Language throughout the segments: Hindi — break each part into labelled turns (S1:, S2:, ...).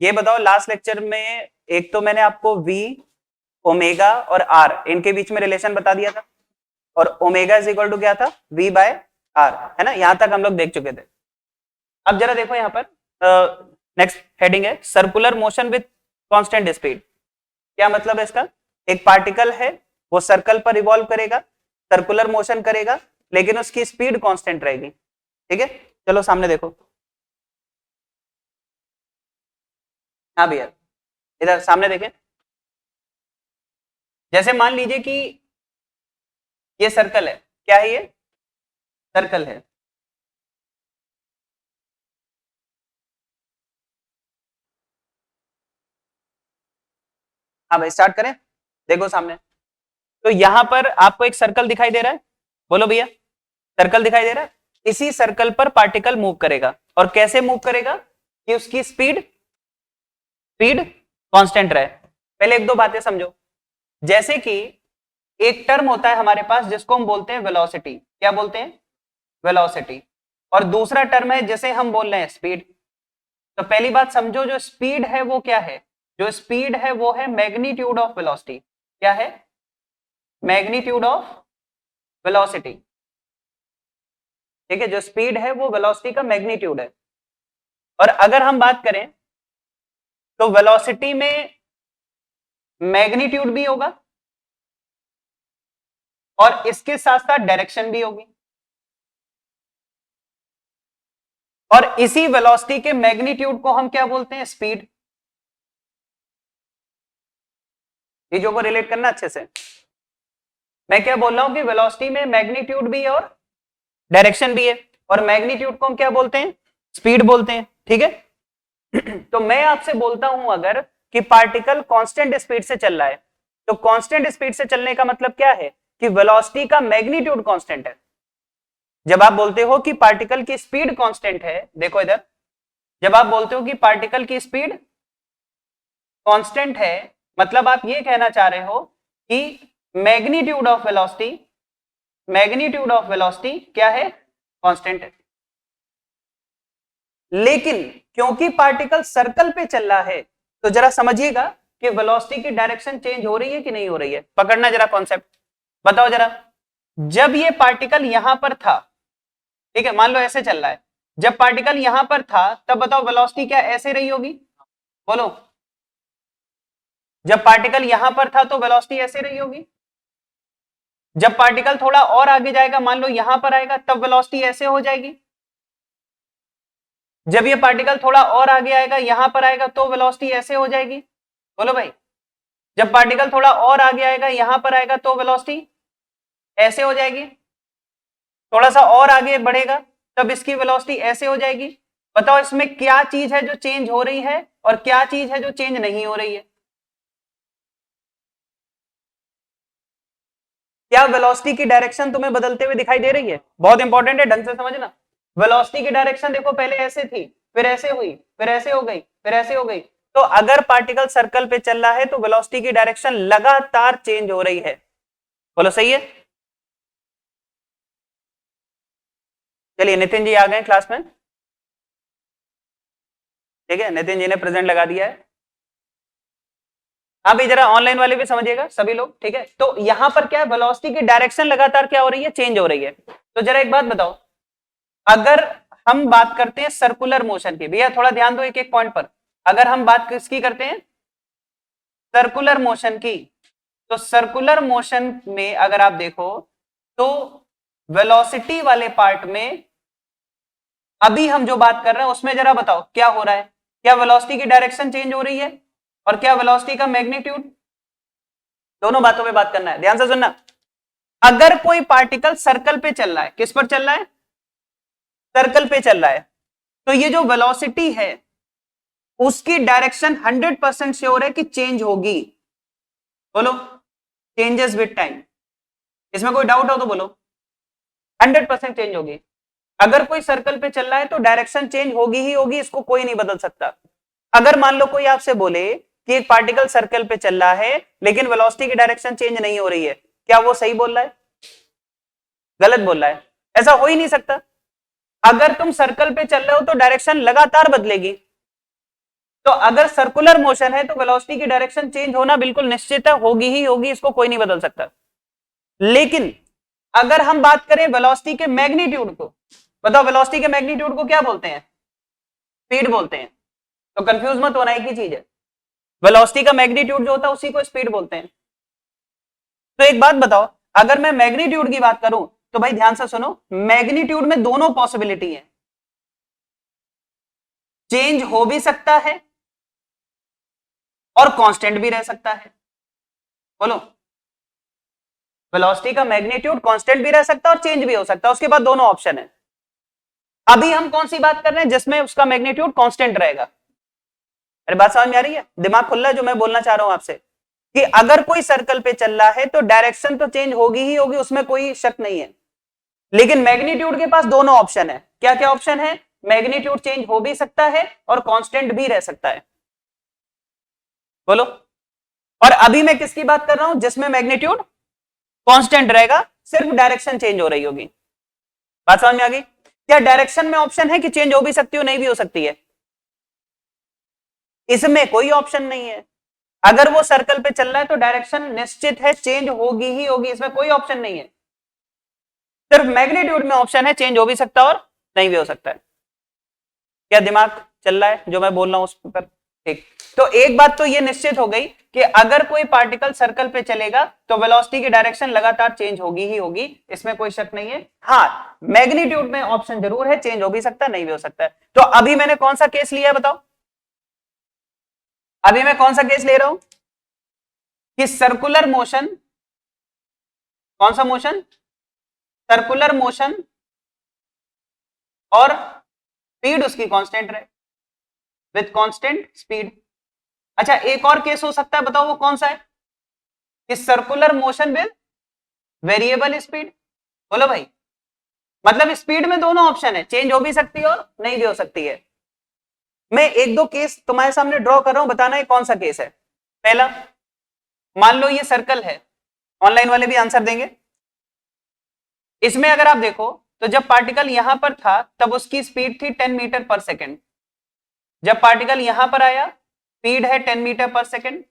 S1: ये बताओ लास्ट लेक्चर में एक तो मैंने आपको v, ओमेगा और r इनके बीच में रिलेशन बता दिया था, और ओमेगा इज इक्वल टू क्या था, v बाय r, है ना। यहां तक हम लोग देख चुके थे। अब जरा देखो यहाँ पर नेक्स्ट हेडिंग है circular motion with constant speed. क्या मतलब है इसका? एक पार्टिकल है, वो सर्कल पर रिवॉल्व करेगा, सर्कुलर मोशन करेगा, लेकिन उसकी स्पीड कांस्टेंट रहेगी। ठीक है, चलो सामने देखो। हाँ भैया, इधर सामने देखें। जैसे मान लीजिए कि ये सर्कल है, क्या है ये? सर्कल है। हाँ भाई स्टार्ट करें, देखो सामने। तो यहां पर आपको एक सर्कल दिखाई दे रहा है, बोलो भैया, सर्कल दिखाई दे रहा है। इसी सर्कल पर पार्टिकल मूव करेगा, और कैसे मूव करेगा कि उसकी स्पीड स्पीड कांस्टेंट रहे। पहले एक दो बातें समझो। जैसे कि एक टर्म होता है हमारे पास जिसको हम बोलते हैं वेलोसिटी। क्या बोलते हैं? वेलोसिटी। और दूसरा टर्म है जिसे हम बोल रहे हैं स्पीड। तो पहली बात समझो, जो स्पीड है वो क्या है? जो स्पीड है वो है मैग्नीट्यूड ऑफ वेलोसिटी। क्या है? Magnitude of velocity. ठीक है, जो स्पीड है वो वेलोसिटी का मैग्नीट्यूड है। और अगर हम बात करें तो वेलोसिटी में मैग्नीट्यूड भी होगा और इसके साथ साथ डायरेक्शन भी होगी। और इसी वेलोसिटी के मैग्नीट्यूड को हम क्या बोलते हैं? स्पीड। चीजों को रिलेट करना अच्छे से। मैं क्या बोल रहा हूं कि वेलोसिटी में मैग्नीट्यूड भी है और डायरेक्शन भी है, और मैग्नीट्यूड को हम क्या बोलते हैं? स्पीड बोलते हैं। ठीक है तो मैं आपसे बोलता हूं अगर कि पार्टिकल कांस्टेंट स्पीड से चल रहा है, तो कांस्टेंट स्पीड से चलने का मतलब क्या है कि वेलोसिटी का मैग्नीट्यूड कांस्टेंट है। जब आप बोलते हो कि पार्टिकल की स्पीड कांस्टेंट है, देखो इधर, जब आप बोलते हो कि पार्टिकल की स्पीड कांस्टेंट है, मतलब आप ये कहना चाह रहे हो कि मैग्नीट्यूड ऑफ वेलोसिटी क्या है? कांस्टेंट है। लेकिन क्योंकि पार्टिकल सर्कल पे चल रहा है, तो जरा समझिएगा कि वेलोसिटी की डायरेक्शन चेंज हो रही है कि नहीं हो रही है। पकड़ना जरा कॉन्सेप्ट, बताओ जरा। जब ये पार्टिकल यहां पर था, ठीक है, मान लो ऐसे चल रहा है, जब पार्टिकल यहां पर था तब बताओ वेलोसिटी क्या ऐसे रही होगी? बोलो। जब पार्टिकल यहां पर था तो वेलोसिटी ऐसे रही होगी। जब पार्टिकल थोड़ा और आगे जाएगा, मान लो यहां पर आएगा, तब वेलोसिटी ऐसे हो जाएगी। जब ये पार्टिकल थोड़ा और आगे आएगा, यहां पर आएगा, तो वेलोसिटी ऐसे हो जाएगी। बोलो भाई। जब पार्टिकल थोड़ा और आगे आएगा, यहां पर आएगा, तो वेलोसिटी ऐसे हो जाएगी। थोड़ा सा और आगे बढ़ेगा तब इसकी वेलोसिटी ऐसे हो जाएगी। बताओ इसमें क्या चीज है जो चेंज हो रही है और क्या चीज है जो चेंज नहीं हो रही है? क्या वेलोसिटी की डायरेक्शन तुम्हें बदलते हुए दिखाई दे रही है? बहुत इंपॉर्टेंट है, ढंग से समझना। वेलोसिटी की डायरेक्शन देखो, पहले ऐसे थी, फिर ऐसे हुई, फिर ऐसे हो गई, फिर ऐसे हो गई। तो अगर पार्टिकल सर्कल पे चल रहा है तो वेलोसिटी की डायरेक्शन लगातार चेंज हो रही है। बोलो सही है? चलिए नितिन जी आ गए क्लास में। ठीक है, नितिन जी ने प्रेजेंट लगा दिया है। हाँ भाई, जरा ऑनलाइन वाले भी समझिएगा सभी लोग। ठीक है, तो यहां पर क्या है, वेलोसिटी की डायरेक्शन लगातार क्या हो रही है? चेंज हो रही है। तो जरा एक बात बताओ, अगर हम बात करते हैं सर्कुलर मोशन की, भैया थोड़ा ध्यान दो एक एक पॉइंट पर। अगर हम बात किसकी करते हैं? सर्कुलर मोशन की। तो सर्कुलर मोशन में अगर आप देखो तो वेलोसिटी वाले पार्ट में अभी हम जो बात कर रहे हैं उसमें जरा बताओ क्या हो रहा है? क्या वेलोसिटी की डायरेक्शन चेंज हो रही है और क्या वेलोसिटी का मैग्नीट्यूड? दोनों बातों पे बात करना है, ध्यान से सुनना। अगर कोई पार्टिकल सर्कल पे चल रहा है, किस पर चल रहा है? सर्कल पे चल रहा है, तो ये जो वेलोसिटी है उसकी डायरेक्शन 100% श्योर है कि चेंज होगी। बोलो, चेंजेस विद टाइम। इसमें कोई डाउट हो तो बोलो। 100% चेंज होगी। अगर कोई सर्कल पे चल रहा है तो डायरेक्शन चेंज होगी ही होगी, इसको कोई नहीं बदल सकता। अगर मान लो कोई आपसे बोले कि एक पार्टिकल सर्कल पे चल रहा है लेकिन वेलोसिटी की डायरेक्शन चेंज नहीं हो रही है, क्या वो सही बोल रहा है? गलत बोल रहा है। ऐसा हो ही नहीं सकता। अगर तुम सर्कल पे चल रहे हो तो डायरेक्शन लगातार बदलेगी। तो अगर सर्कुलर मोशन है तो वेलोसिटी की डायरेक्शन चेंज होना बिल्कुल निश्चित है, होगी ही होगी, इसको कोई नहीं बदल सकता। लेकिन अगर हम बात करें वेलोसिटी के मैग्नीट्यूड को, बताओ वेलोसिटी के मैग्नीट्यूड को क्या बोलते हैं? स्पीड बोलते हैं। तो कंफ्यूज मत होना, एक ही चीज है। वेलोसिटी का मैग्नीट्यूड जो होता है उसी को स्पीड बोलते हैं। तो एक बात बताओ, अगर मैं मैग्नीट्यूड की बात करूं तो भाई ध्यान से सुनो, मैग्नीट्यूड में दोनों पॉसिबिलिटी है, चेंज हो भी सकता है और कांस्टेंट भी रह सकता है। बोलो, वेलोसिटी का मैग्नीट्यूड कांस्टेंट भी रह सकता है और चेंज भी हो सकता है, उसके बाद दोनों ऑप्शन है। अभी हम कौन सी बात कर रहे हैं जिसमें उसका मैग्नीट्यूड कांस्टेंट रहेगा? अरे बात समझ में आ रही है? दिमाग खुल रहा है जो मैं बोलना चाह रहा हूं आपसे, कि अगर कोई सर्कल पे चल रहा है तो डायरेक्शन तो चेंज होगी ही होगी, उसमें कोई शक नहीं है। लेकिन मैग्नीट्यूड के पास दोनों ऑप्शन है। क्या क्या ऑप्शन है? मैग्नीट्यूड चेंज हो भी सकता है और कांस्टेंट भी रह सकता है। बोलो। और अभी मैं किसकी बात कर रहा हूं? जिसमें मैग्नीट्यूड कांस्टेंट रहेगा, सिर्फ डायरेक्शन चेंज हो रही होगी। बात समझ में आ गई? क्या डायरेक्शन में ऑप्शन है कि चेंज हो भी सकती हो, नहीं भी हो सकती है? इसमें कोई ऑप्शन नहीं है। अगर वो सर्कल पे चल रहा है तो डायरेक्शन निश्चित है, चेंज होगी ही होगी, इसमें कोई ऑप्शन नहीं है। सिर्फ मैग्नीट्यूड में ऑप्शन है, चेंज हो भी सकता है और नहीं भी हो सकता है। क्या दिमाग चल रहा है जो मैं बोल रहा हूं उस पर? ठीक। तो एक बात तो ये निश्चित हो गई कि अगर कोई पार्टिकल सर्कल पे चलेगा तो वेलोसिटी की डायरेक्शन लगातार चेंज होगी ही होगी, इसमें कोई शक नहीं है। हाँ, मैग्नीट्यूड में ऑप्शन जरूर है, चेंज हो भी सकता है, नहीं भी हो सकता है। तो अभी मैंने कौन सा केस लिया है बताओ? अभी मैं कौन सा केस ले रहा हूं कि सर्कुलर मोशन, कौन सा मोशन? सर्कुलर मोशन और स्पीड उसकी कांस्टेंट रहे, विथ कांस्टेंट स्पीड। अच्छा, एक और केस हो सकता है, बताओ वो कौन सा है? कि circular motion with variable speed. बोलो भाई, मतलब स्पीड में दोनों ऑप्शन है, चेंज हो भी सकती है और नहीं भी हो सकती है। मैं एक दो केस तुम्हारे सामने ड्रॉ कर रहा हूं, बताना है कौन सा केस है। पहला, मान लो ये सर्कल है, ऑनलाइन वाले भी आंसर देंगे। इसमें अगर आप देखो तो जब पार्टिकल यहां पर था तब उसकी स्पीड थी 10 मीटर पर सेकेंड। जब पार्टिकल यहां पर आया, स्पीड है 10 मीटर पर सेकेंड।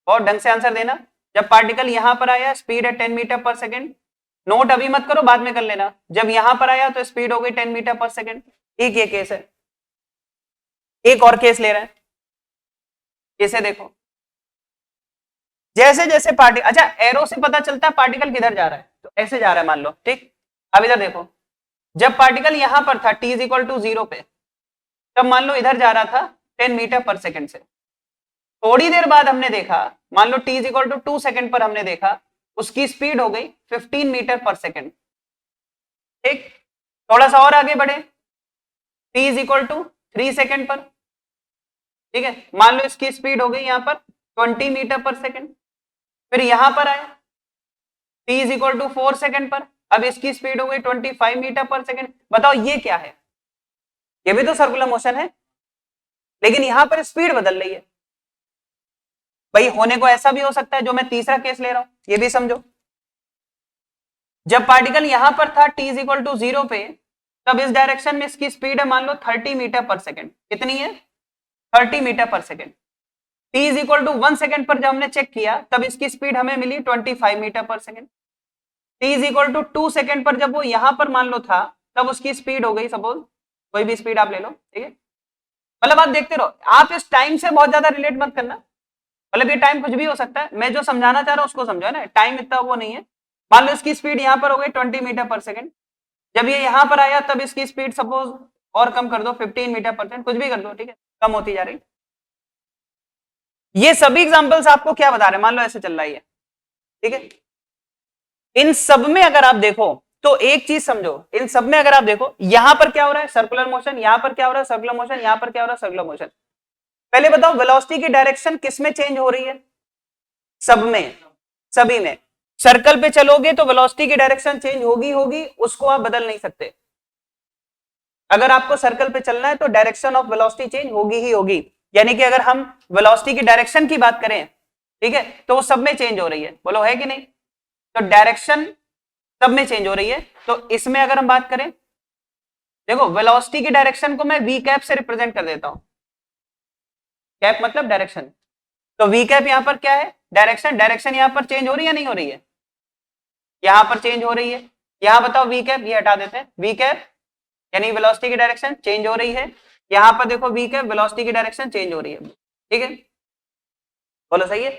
S1: और ढंग से आंसर देना, जब पार्टिकल यहां पर आया स्पीड है 10 मीटर पर सेकेंड। नोट अभी मत करो, बाद में कर लेना। जब यहां पर आया तो स्पीड हो गई 10 मीटर पर सेकेंड। एक ये केस है। एक और केस ले रहे हैं, इसे देखो। जैसे जैसे पार्टिकल, अच्छा एरो से पता चलता है पार्टिकल किधर जा रहा है, तो ऐसे जा रहा है मान लो, ठीक। अब इधर देखो, जब पार्टिकल यहां पर था t इज इक्वल टू 0 पे, तब मान लो इधर जा रहा था 10 मीटर पर सेकेंड से। थोड़ी देर बाद हमने देखा, मान लो t is equal to 2 second पर हमने देखा उसकी स्पीड हो गई 15 मीटर पर सेकेंड, ठीक। थोड़ा सा और आगे बढ़े, t is equal to 3 second पर, ठीक है, मान लो इसकी स्पीड हो गई यहां पर 20 मीटर पर सेकेंड। फिर यहां पर आए, t is equal to 4 second पर, अब इसकी स्पीड हो गई 25 मीटर पर सेकेंड। बताओ ये क्या है? ये भी तो सर्कुलर मोशन है, लेकिन यहां पर स्पीड बदल रही है। भाई होने को ऐसा भी हो सकता है जो मैं तीसरा केस ले रहा हूं, ये भी समझो। जब पार्टिकल यहां पर था t इज इक्वल टू 0 पे, तब इस डायरेक्शन में इसकी स्पीड है मान लो 30 मीटर पर सेकेंड। कितनी है? 30 metre per second. t is equal to 1 second पर जब हमने चेक किया तब इसकी स्पीड हमें मिली 25 metre per second. t is equal to 2 second पर जब वो यहां पर मान लो था तब उसकी स्पीड हो गई, सपोज कोई भी स्पीड आप ले लो, ठीक है। मतलब आप देखते रहो, आप इस टाइम से बहुत ज्यादा रिलेट मत करना, मतलब ये टाइम कुछ भी हो सकता है, मैं जो समझाना चाह रहा हूं उसको समझो, है ना, टाइम इतना वो नहीं है। मान लो इसकी स्पीड यहां पर हो गई 20 मीटर पर सेकेंड, जब ये यहां पर आया तब इसकी स्पीड सपोज और कम कर दो 15 मीटर पर सेकेंड, कुछ भी कर दो, ठीक है, कम होती जा रही। ये सभी एग्जांपल्स आपको क्या बता रहे हैं? मान लो ऐसे चल रहा है, ठीक है। इन सब में अगर आप देखो तो एक चीज समझो, इन सब में अगर आप देखो यहां पर क्या हो रहा है? Circular motion. यहां पर क्या हो रहा है? Circular motion. यहां पर क्या हो रहा है? Circular motion. पहले बताओ वेलोसिटी की डायरेक्शन किस में चेंज हो रही है? सब में, सभी में। सर्कल पे चलोगे तो वेलोसिटी की डायरेक्शन चेंज होगी होगी, उसको आप बदल नहीं सकते। अगर आपको सर्कल पे चलना है तो डायरेक्शन ऑफ वेलोसिटी चेंज होगी ही होगी। यानी कि अगर हम वेलोसिटी की डायरेक्शन की बात करें, ठीक है, तो वो सब में चेंज हो रही है। बोलो है कि नहीं? तो डायरेक्शन सब में चेंज हो रही है। तो इसमें अगर हम बात करें, देखो वेलोसिटी की डायरेक्शन को मैं वी कैप से रिप्रेजेंट कर देता हूं। कैप मतलब डायरेक्शन, तो वी कैप यहाँ पर क्या है, डायरेक्शन। डायरेक्शन यहाँ पर चेंज हो रही है या नहीं हो रही है, यहाँ पर चेंज हो रही है। यहाँ बताओ वी कैप, ये हटा देते हैं, वी कैप यानी वेलोसिटी की डायरेक्शन चेंज हो रही है। यहाँ पर देखो वी कैप, वेलोसिटी की डायरेक्शन चेंज हो रही है, ठीक है, बोलो सही है।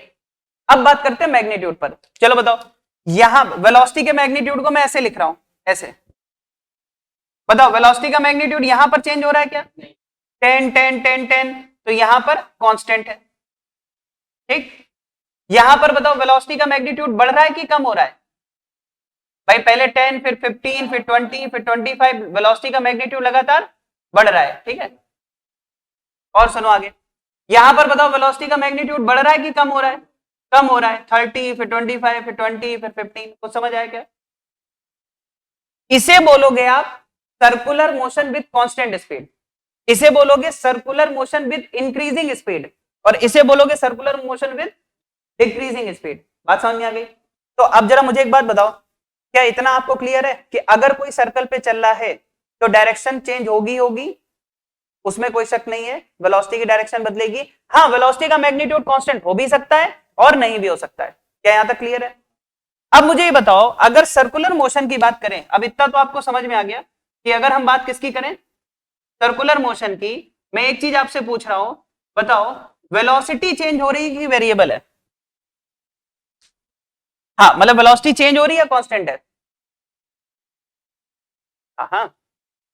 S1: अब बात करते हैं मैग्नीट्यूड पर, चलो बताओ, यहां वेलोसिटी के मैग्नीट्यूड को मैं ऐसे लिख रहा हूं, ऐसे बताओ, वेलोसिटी का मैग्नीट्यूड यहां पर चेंज हो रहा है क्या, 10 10 10 10, तो यहां पर कांस्टेंट है, ठीक। यहां पर बताओ वेलोसिटी का मैग्नीट्यूड बढ़ रहा है कि कम हो रहा है, भाई पहले 10 फिर 15 फिर 20 फिर 25, वेलोसिटी का मैग्नीट्यूड लगातार बढ़ रहा है, ठीक है। और सुनो आगे, यहां पर बताओ वेलोसिटी का मैग्नीट्यूड बढ़ रहा है कि कम हो रहा है, कम हो रहा है, 30 फिर 25 फिर 20 फिर 15, कुछ समझ आया क्या, इसे बोलोगे आप circular motion with constant speed, इसे बोलोगे circular motion with increasing speed, और इसे बोलोगे circular motion with decreasing speed. बात समझ में आ गई। तो अब जरा मुझे एक बात बताओ, क्या इतना आपको क्लियर है कि अगर कोई सर्कल पे चल रहा है तो डायरेक्शन चेंज होगी होगी, उसमें कोई शक नहीं है, वेलोसिटी की डायरेक्शन बदलेगी। हाँ, वेलोसिटी का मैग्नीट्यूड कांस्टेंट हो भी सकता है और नहीं भी हो सकता है, क्या यहां तक क्लियर है। अब मुझे ये बताओ, अगर सर्कुलर मोशन की बात करें, अब इतना तो आपको समझ में आ गया कि अगर हम बात किसकी करें, सर्कुलर मोशन की, मैं एक चीज आपसे पूछ रहा हूं, बताओ वेलोसिटी चेंज हो रही है कि वेरिएबल है, हाँ मतलब वेलोसिटी चेंज हो रही है कांस्टेंट है, हाँ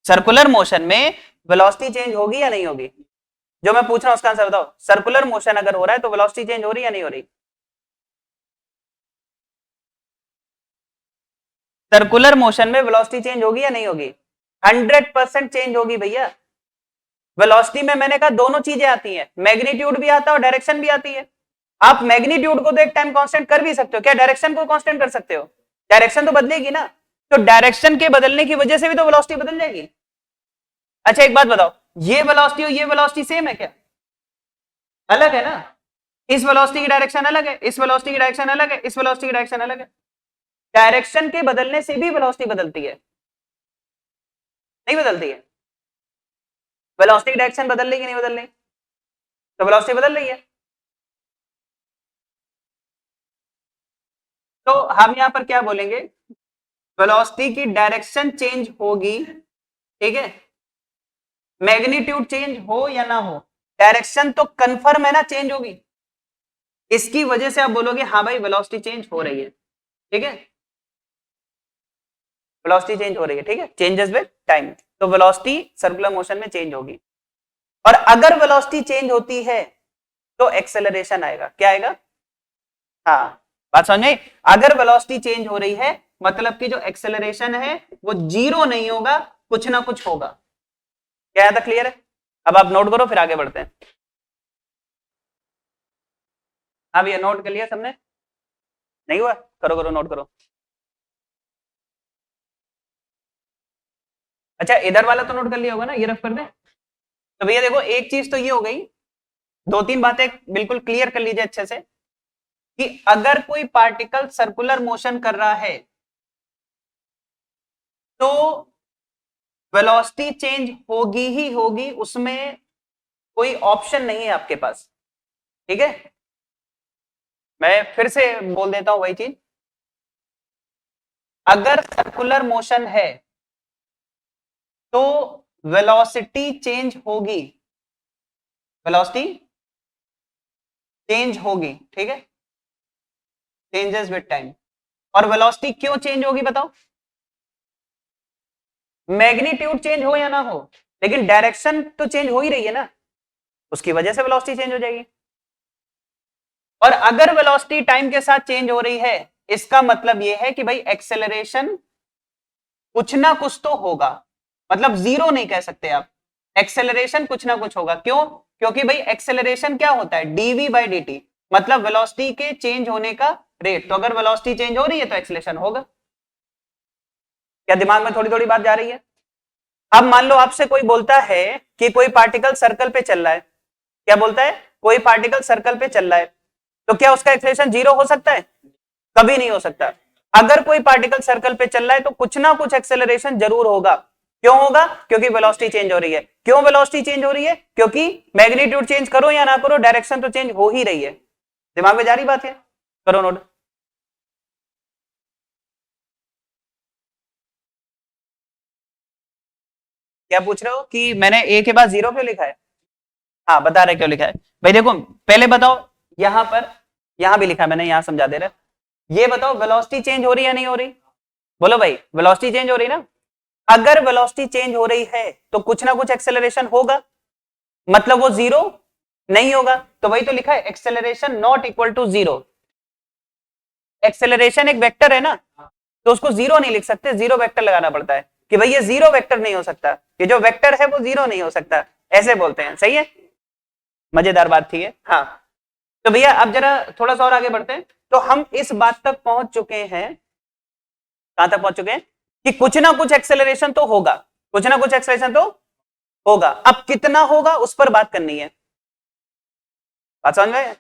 S1: सर्कुलर मोशन में वेलोसिटी चेंज होगी या नहीं होगी, जो मैं पूछ रहा हूं उसका आंसर बताओ। सर्कुलर मोशन अगर हो रहा है तो वेलोसिटी चेंज हो रही है या नहीं हो रही, सर्कुलर मोशन में वेलोसिटी चेंज होगी या नहीं होगी, 100% चेंज होगी भैया। वेलोसिटी में मैंने कहा दोनों चीजें आती हैं, मैग्नीट्यूड भी आता है और डायरेक्शन भी आती है। आप मैग्नीट्यूड को तो एक टाइम कांस्टेंट कर भी सकते हो, क्या डायरेक्शन को कांस्टेंट कर सकते हो, डायरेक्शन तो बदलेगी ना, तो डायरेक्शन के बदलने की वजह से भी तो वेलोसिटी बदल जाएगी। अच्छा एक बात बताओ, ये वेलोसिटी और ये वेलोसिटी सेम है क्या, अलग है ना, इस वेलोसिटी की डायरेक्शन अलग है, इस वेलोसिटी की डायरेक्शन अलग है, इस वेलोसिटी की डायरेक्शन अलग है। डायरेक्शन के बदलने से भी वेलोसिटी बदलती है, नहीं बदलती है, वेलोसिटी की डायरेक्शन बदल रही है नहीं बदल रही, तो वेलोसिटी बदल रही है। तो हम यहां पर क्या बोलेंगे, वेलोसिटी की डायरेक्शन चेंज होगी, ठीक है, मैग्नीट्यूड चेंज हो या ना हो, डायरेक्शन तो कंफर्म है ना चेंज होगी, इसकी वजह से आप बोलोगे हाँ भाई वेलोसिटी चेंज हो रही है, ठीक है, वेलोसिटी चेंज हो रही है, ठीक है, चेंजेस विद टाइम, तो वेलोसिटी सर्कुलर मोशन में चेंज होगी। और अगर वेलोसिटी चेंज होती है तो एक्सेलरेशन आएगा, क्या आएगा, हाँ बात समझ में, अगर वेलोसिटी चेंज हो रही है मतलब कि जो एक्सेलरेशन है वो जीरो नहीं होगा, कुछ ना कुछ होगा, क्या यहां तक क्लियर है। अब आप नोट करो फिर आगे बढ़ते हैं। अब ये नोट कर लिया सबने, नहीं हुआ, करो करो नोट करो। अच्छा इधर वाला तो नोट कर लिया होगा ना, ये रफ कर दे। तो भैया देखो एक चीज तो ये हो गई, दो तीन बातें बिल्कुल क्लियर कर लीजिए अच्छे से, कि अगर कोई पार्टिकल सर्कुलर मोशन कर रहा है तो वेलोसिटी चेंज होगी ही होगी, उसमें कोई ऑप्शन नहीं है आपके पास, ठीक है। मैं फिर से बोल देता हूं वही चीज, अगर सर्कुलर मोशन है तो वेलोसिटी चेंज होगी, वेलोसिटी चेंज होगी, ठीक है, चेंजेस विद टाइम। और वेलोसिटी क्यों चेंज होगी बताओ, मैग्नीट्यूड चेंज हो या ना हो, लेकिन डायरेक्शन तो चेंज हो ही रही है ना, उसकी वजह से वेलोसिटी चेंज हो जाएगी। और अगर वेलोसिटी टाइम के साथ चेंज हो रही है, इसका मतलब यह है कि भाई एक्सेलरेशन कुछ ना कुछ तो होगा, मतलब जीरो नहीं कह सकते आप, एक्सेलरेशन कुछ ना कुछ होगा। क्यों, क्योंकि भाई एक्सेलरेशन क्या होता है, डीवी बाई डी टी, मतलब वेलोसिटी के चेंज होने का रेट, तो अगर वेलोसिटी चेंज हो रही है तो एक्सेलरेशन होगा। क्या दिमाग में थोड़ी थोड़ी बात जा रही है। अब मान लो आपसे कोई बोलता है कि कोई पार्टिकल सर्कल पे चल रहा है, क्या बोलता है, कोई पार्टिकल सर्कल पे चल रहा है, तो क्या उसका एक्सेलरेशन जीरो हो सकता है, कभी नहीं हो सकता। अगर कोई पार्टिकल सर्कल पे चल रहा है तो कुछ ना कुछ एक्सेलरेशन जरूर होगा, क्यों होगा? क्योंकि वेलोसिटी चेंज हो रही है। क्यों वेलोसिटी चेंज हो रही है? क्योंकि मैग्नीट्यूड चेंज करो या ना करो, डायरेक्शन तो चेंज हो ही रही है। दिमाग में जा रही बात है? करो नोट। क्या पूछ रहे हो कि मैंने ए के बाद जीरो क्यों लिखा है? हाँ बता रहे क्यों लिखा है। भाई देखो पहले बताओ, यहां पर, यहां भी लिखा है मैंने, यहां समझा दे रहा। ये बताओ वेलोसिटी चेंज हो रही है या नहीं हो रही? बोलो भाई, वेलोसिटी चेंज हो रही ना? अगर वेलोसिटी चेंज हो रही है तो कुछ ना कुछ एक्सेलरेशन होगा, मतलब वो जीरो नहीं होगा। तो वही तो लिखा है, acceleration not equal to zero. Acceleration एक वेक्टर है ना, तो उसको जीरो नहीं लिख सकते, जीरो वेक्टर लगाना पड़ता है कि भाई ये जीरो वेक्टर नहीं हो सकता, ये जो वेक्टर है वो जीरो नहीं हो सकता, ऐसे बोलते हैं। सही है, मजेदार बात थी ये। हाँ तो भैया अब जरा थोड़ा सा और आगे बढ़ते हैं। तो हम इस बात तक पहुंच चुके हैं, कहां तक पहुंच चुके हैं कि कुछ ना कुछ एक्सेलरेशन तो होगा, कुछ ना कुछ एक्सेलरेशन तो होगा। अब कितना होगा उस पर बात करनी है। बात समझ में?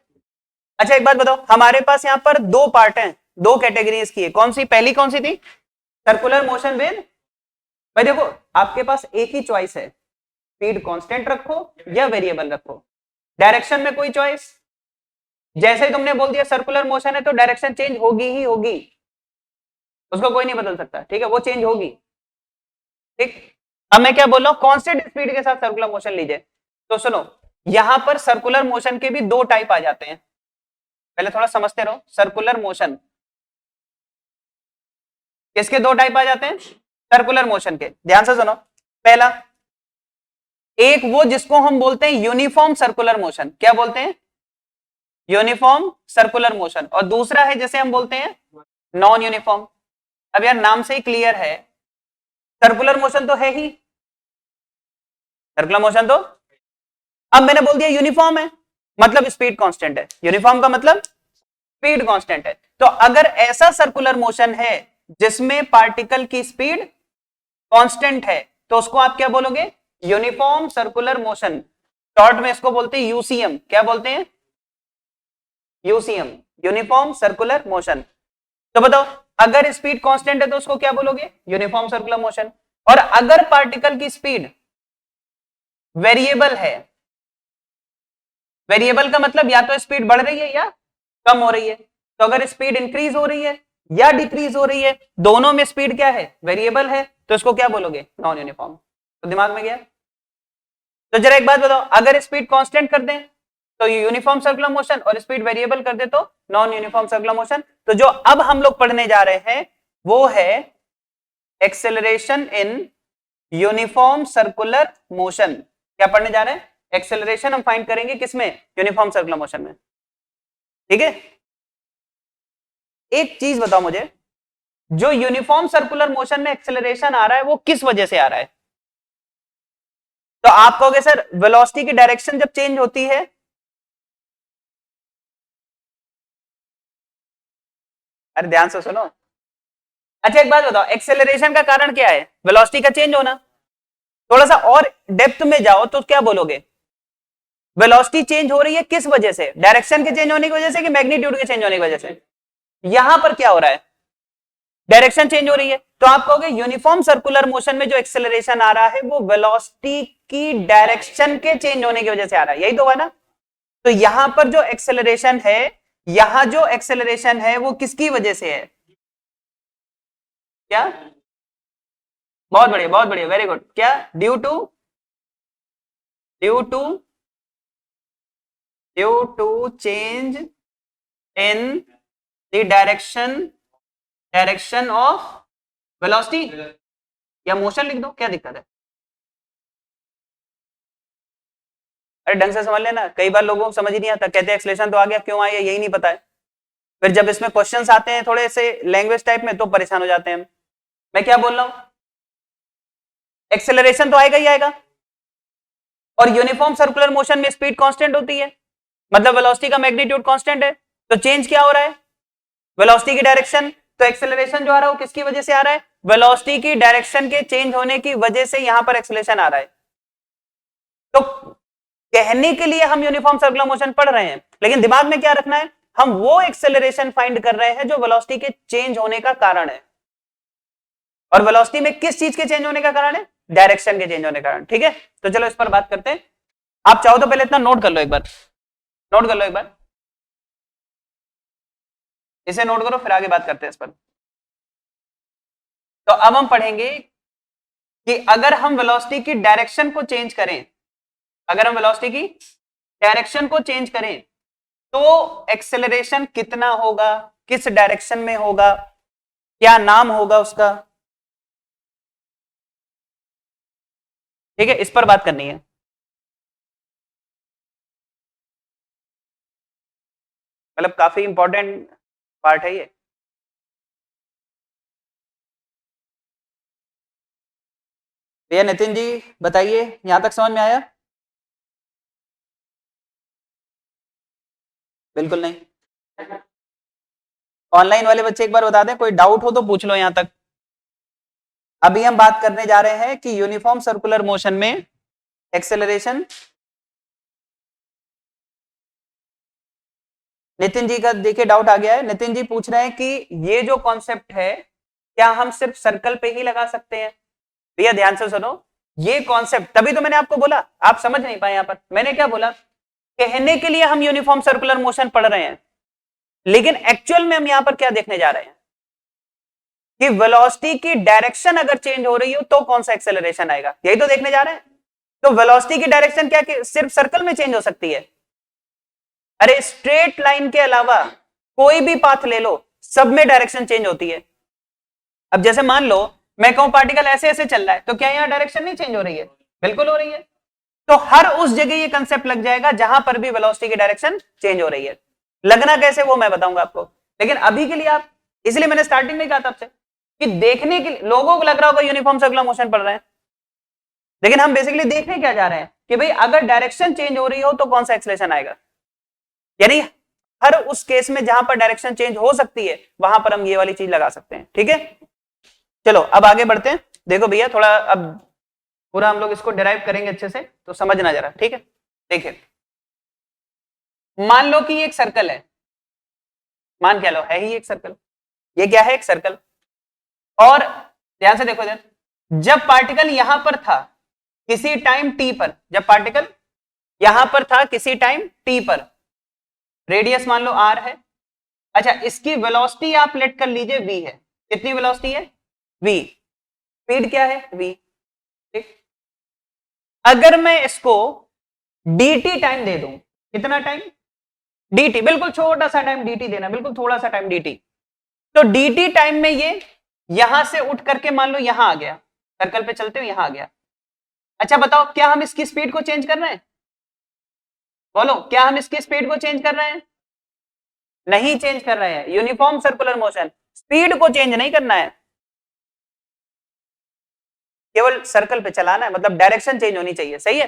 S1: अच्छा एक बात बताओ, हमारे पास यहां पर दो पार्ट हैं, दो कैटेगरीज की है। कौन सी? पहली कौन सी थी? सर्कुलर मोशन विद, भाई देखो आपके पास एक ही चॉइस है, स्पीड कांस्टेंट रखो या वेरिएबल रखो, डायरेक्शन में कोई चॉइस। जैसे ही तुमने बोल दिया सर्कुलर मोशन है तो डायरेक्शन चेंज होगी ही होगी, उसको कोई नहीं बदल सकता, ठीक है, वो चेंज होगी। ठीक, अब मैं क्या बोल रहा हूं, कांस्टेंट स्पीड के साथ सर्कुलर मोशन लीजिए। तो सुनो, यहां पर सर्कुलर मोशन के भी दो टाइप आ जाते हैं, पहले थोड़ा समझते रहो। सर्कुलर मोशन किसके दो टाइप आ जाते हैं? सर्कुलर मोशन के, ध्यान से सुनो। पहला, एक वो जिसको हम बोलते हैं यूनिफॉर्म सर्कुलर मोशन, क्या बोलते हैं? Uniform circular motion. और दूसरा है जैसे हम बोलते हैं नॉन यूनिफॉर्म। अब यार नाम से ही क्लियर है, सर्कुलर मोशन तो है ही, सर्कुलर मोशन तो, अब मैंने बोल दिया यूनिफॉर्म है, मतलब स्पीड कांस्टेंट है। यूनिफॉर्म का मतलब स्पीड कांस्टेंट है। तो अगर ऐसा सर्कुलर मोशन है जिसमें पार्टिकल की स्पीड कांस्टेंट है तो उसको आप क्या बोलोगे? Uniform circular motion. शॉर्ट में इसको बोलते हैं यूसीएम। क्या बोलते हैं? UCM, uniform circular motion. तो बताओ, अगर स्पीड कांस्टेंट है तो उसको क्या बोलोगे? Uniform circular motion. और अगर पार्टिकल की स्पीड वेरिएबल है, वेरिएबल का मतलब या तो स्पीड बढ़ रही है या कम हो रही है, तो अगर स्पीड इंक्रीज हो रही है या डिक्रीज हो रही है, दोनों में स्पीड क्या है? वेरिएबल है, तो इसको क्या बोलोगे? Non uniform. तो दिमाग में गया? तो जरा एक बात बताओ, अगर स्पीड कांस्टेंट कर दें तो यूनिफॉर्म सर्कुलर मोशन, और स्पीड वेरिएबल कर दे तो नॉन यूनिफॉर्म सर्कुलर मोशन। तो जो अब हम लोग पढ़ने जा रहे हैं वो है acceleration in uniform circular motion. क्या पढ़ने जा रहे हैं? एक्सेलरेशन हम फाइंड करेंगे किसमें? यूनिफॉर्म सर्कुलर मोशन में। ठीक है, एक चीज बताओ मुझे, जो यूनिफॉर्म सर्कुलर मोशन में एक्सेलरेशन आ रहा है वो किस वजह से आ रहा है? तो आप कहोगे सर वेलोसिटी की डायरेक्शन जब चेंज होती है, अरे ध्यान से सुनो। अच्छा एक बात बताओ, एक्सेलरेशन का कारण क्या है? वेलोसिटी का चेंज होना। थोड़ा सा और डेप्थ में जाओ तो क्या बोलोगे? वेलोसिटी चेंज हो रही है किस वजह से? डायरेक्शन के चेंज होने की वजह से कि मैग्नीट्यूड के चेंज होने की वजह से? यहां पर क्या हो रहा है? डायरेक्शन चेंज हो रही है। तो आप कहोगे यूनिफॉर्म सर्कुलर मोशन में जो एक्सेलरेशन आ रहा है वो वेलोसिटी की डायरेक्शन के चेंज होने की वजह से आ रहा है, यही तो है ना? तो यहां पर जो एक्सेलरेशन है, यहां जो एक्सेलरेशन है वो किसकी वजह से है? क्या? बहुत बढ़िया, बहुत बढ़िया, वेरी गुड। क्या? Due to, due to, due to change in the direction, direction of velocity, या मोशन लिख दो, क्या दिक्कत है? अरे ढंग से समझ लेना, कई बार लोगों को समझ ही नहीं आता, कहते हैं एक्सेलरेशन तो आ गया, क्यों आया यही नहीं पता है। फिर जब इसमें क्वेश्चंस आते हैं थोड़े से लैंग्वेज टाइप में तो परेशान हो जाते हैं हम। मैं क्या बोल रहा हूं, एक्सेलरेशन तो आएगा ही आएगा, और यूनिफॉर्म सर्कुलर मोशन में स्पीड कांस्टेंट होती है, मतलब वेलोसिटी का मैग्नीट्यूड कांस्टेंट है। तो चेंज क्या हो रहा है? वेलोसिटी की डायरेक्शन। तो एक्सेलरेशन जो आ रहा है वो किसकी वजह से आ रहा है? वेलोसिटी की डायरेक्शन के चेंज होने की वजह से यहां पर एक्सेलरेशन आ रहा है। तो कहने के लिए हम यूनिफॉर्म सर्कुलर मोशन पढ़ रहे हैं, लेकिन दिमाग में क्या रखना है, हम वो एक्सेलरेशन फाइंड कर रहे हैं जो वेलोसिटी के चेंज होने का कारण है। और वेलोसिटी में किस चीज के चेंज होने का कारण है? डायरेक्शन के चेंज होने के कारण। ठीक है, तो चलो इस पर बात करते हैं। आप चाहो तो पहले इतना नोट कर लो, एक बार नोट कर लो, एक बार इसे नोट करो, फिर आगे बात करते हैं इस पर। तो अब हम पढ़ेंगे कि अगर हम वेलोसिटी की डायरेक्शन को चेंज करें, अगर हम वेलोसिटी की डायरेक्शन को चेंज करें तो एक्सेलरेशन कितना होगा, किस डायरेक्शन में होगा, क्या नाम होगा उसका। ठीक है, इस पर बात करनी है। मतलब काफी इंपॉर्टेंट पार्ट है ये। भैया नितिन जी बताइए, यहां तक समझ में आया? बिल्कुल नहीं। ऑनलाइन वाले बच्चे एक बार बता दें, कोई डाउट हो तो पूछ लो यहां तक। अभी हम बात करने जा रहे हैं कि यूनिफॉर्म सर्कुलर मोशन में एक्सेलरेशन। नितिन जी का देखिए डाउट आ गया है। नितिन जी पूछ रहे हैं कि ये जो कॉन्सेप्ट है क्या हम सिर्फ सर्कल पे ही लगा सकते हैं? भैया ध्यान से सुनो, ये कॉन्सेप्ट तभी तो मैंने आपको बोला, आप समझ नहीं पाए। यहां पर मैंने क्या बोला, कहने के लिए हम यूनिफॉर्म सर्कुलर मोशन पढ़ रहे हैं, लेकिन एक्चुअल में हम यहां पर क्या देखने जा रहे हैं कि वेलोसिटी की डायरेक्शन अगर चेंज हो रही हो तो कौन सा एक्सेलरेशन आएगा, यही तो देखने जा रहे हैं। तो वेलोसिटी की डायरेक्शन क्या कि सिर्फ सर्कल में चेंज हो सकती है? अरे स्ट्रेट लाइन के अलावा कोई भी पाथ ले लो, सब में डायरेक्शन चेंज होती है। अब जैसे मान लो मैं कहूं पार्टिकल ऐसे ऐसे चल रहा है, तो क्या यहां डायरेक्शन नहीं चेंज हो रही है? बिल्कुल हो रही है। तो हर उस जगह ये कंसेप्ट लग जाएगा जहां पर भी वेलोसिटी की डायरेक्शन चेंज हो रही है। लगना कैसे वो मैं बताऊंगा आपको, लेकिन अभी के लिए आप, इसलिए मैंने स्टार्टिंग में कहा था आपसे कि देखने के लिए लोगों को लग रहा होगा यूनिफॉर्म सर्कुलर मोशन पढ़ रहे हैं, लेकिन हम बेसिकली देखने क्या जा रहे हैं कि भाई अगर डायरेक्शन चेंज हो रही हो तो कौन सा एक्सेलरेशन आएगा। यानी हर उस केस में जहां पर डायरेक्शन चेंज हो सकती है वहां पर हम ये वाली चीज लगा सकते हैं। ठीक है, चलो अब आगे बढ़ते हैं। देखो भैया थोड़ा अब पूरा हम लोग इसको डिराइव करेंगे अच्छे से, तो समझना जरा। ठीक है, देखिए मान लो कि ये एक सर्कल है, मान क्या लो है ही एक सर्कल, ये क्या है, एक सर्कल। और ध्यान से देखो इधर, जब पार्टिकल यहां पर था किसी टाइम टी पर, जब पार्टिकल यहां पर था किसी टाइम टी पर, रेडियस मान लो आर है। अच्छा, इसकी वेलोसिटी आप लेट कर लीजिए वी है। कितनी वेलोसिटी है? वी। स्पीड क्या है? वी। ठीक, अगर मैं इसको dt टाइम दे दूं, कितना टाइम? dt, बिल्कुल छोटा सा टाइम dt देना, बिल्कुल थोड़ा सा टाइम dt। तो dt टाइम में ये यहां से उठ करके मान लो यहां आ गया, सर्कल पे चलते हुए यहां आ गया। अच्छा बताओ, क्या हम इसकी स्पीड को चेंज कर रहे हैं? बोलो, क्या हम इसकी स्पीड को चेंज कर रहे हैं? नहीं चेंज कर रहे हैं। यूनिफॉर्म सर्कुलर मोशन, स्पीड को चेंज नहीं करना है, केवल सर्कल पे चलाना है, मतलब डायरेक्शन चेंज होनी चाहिए। सही है,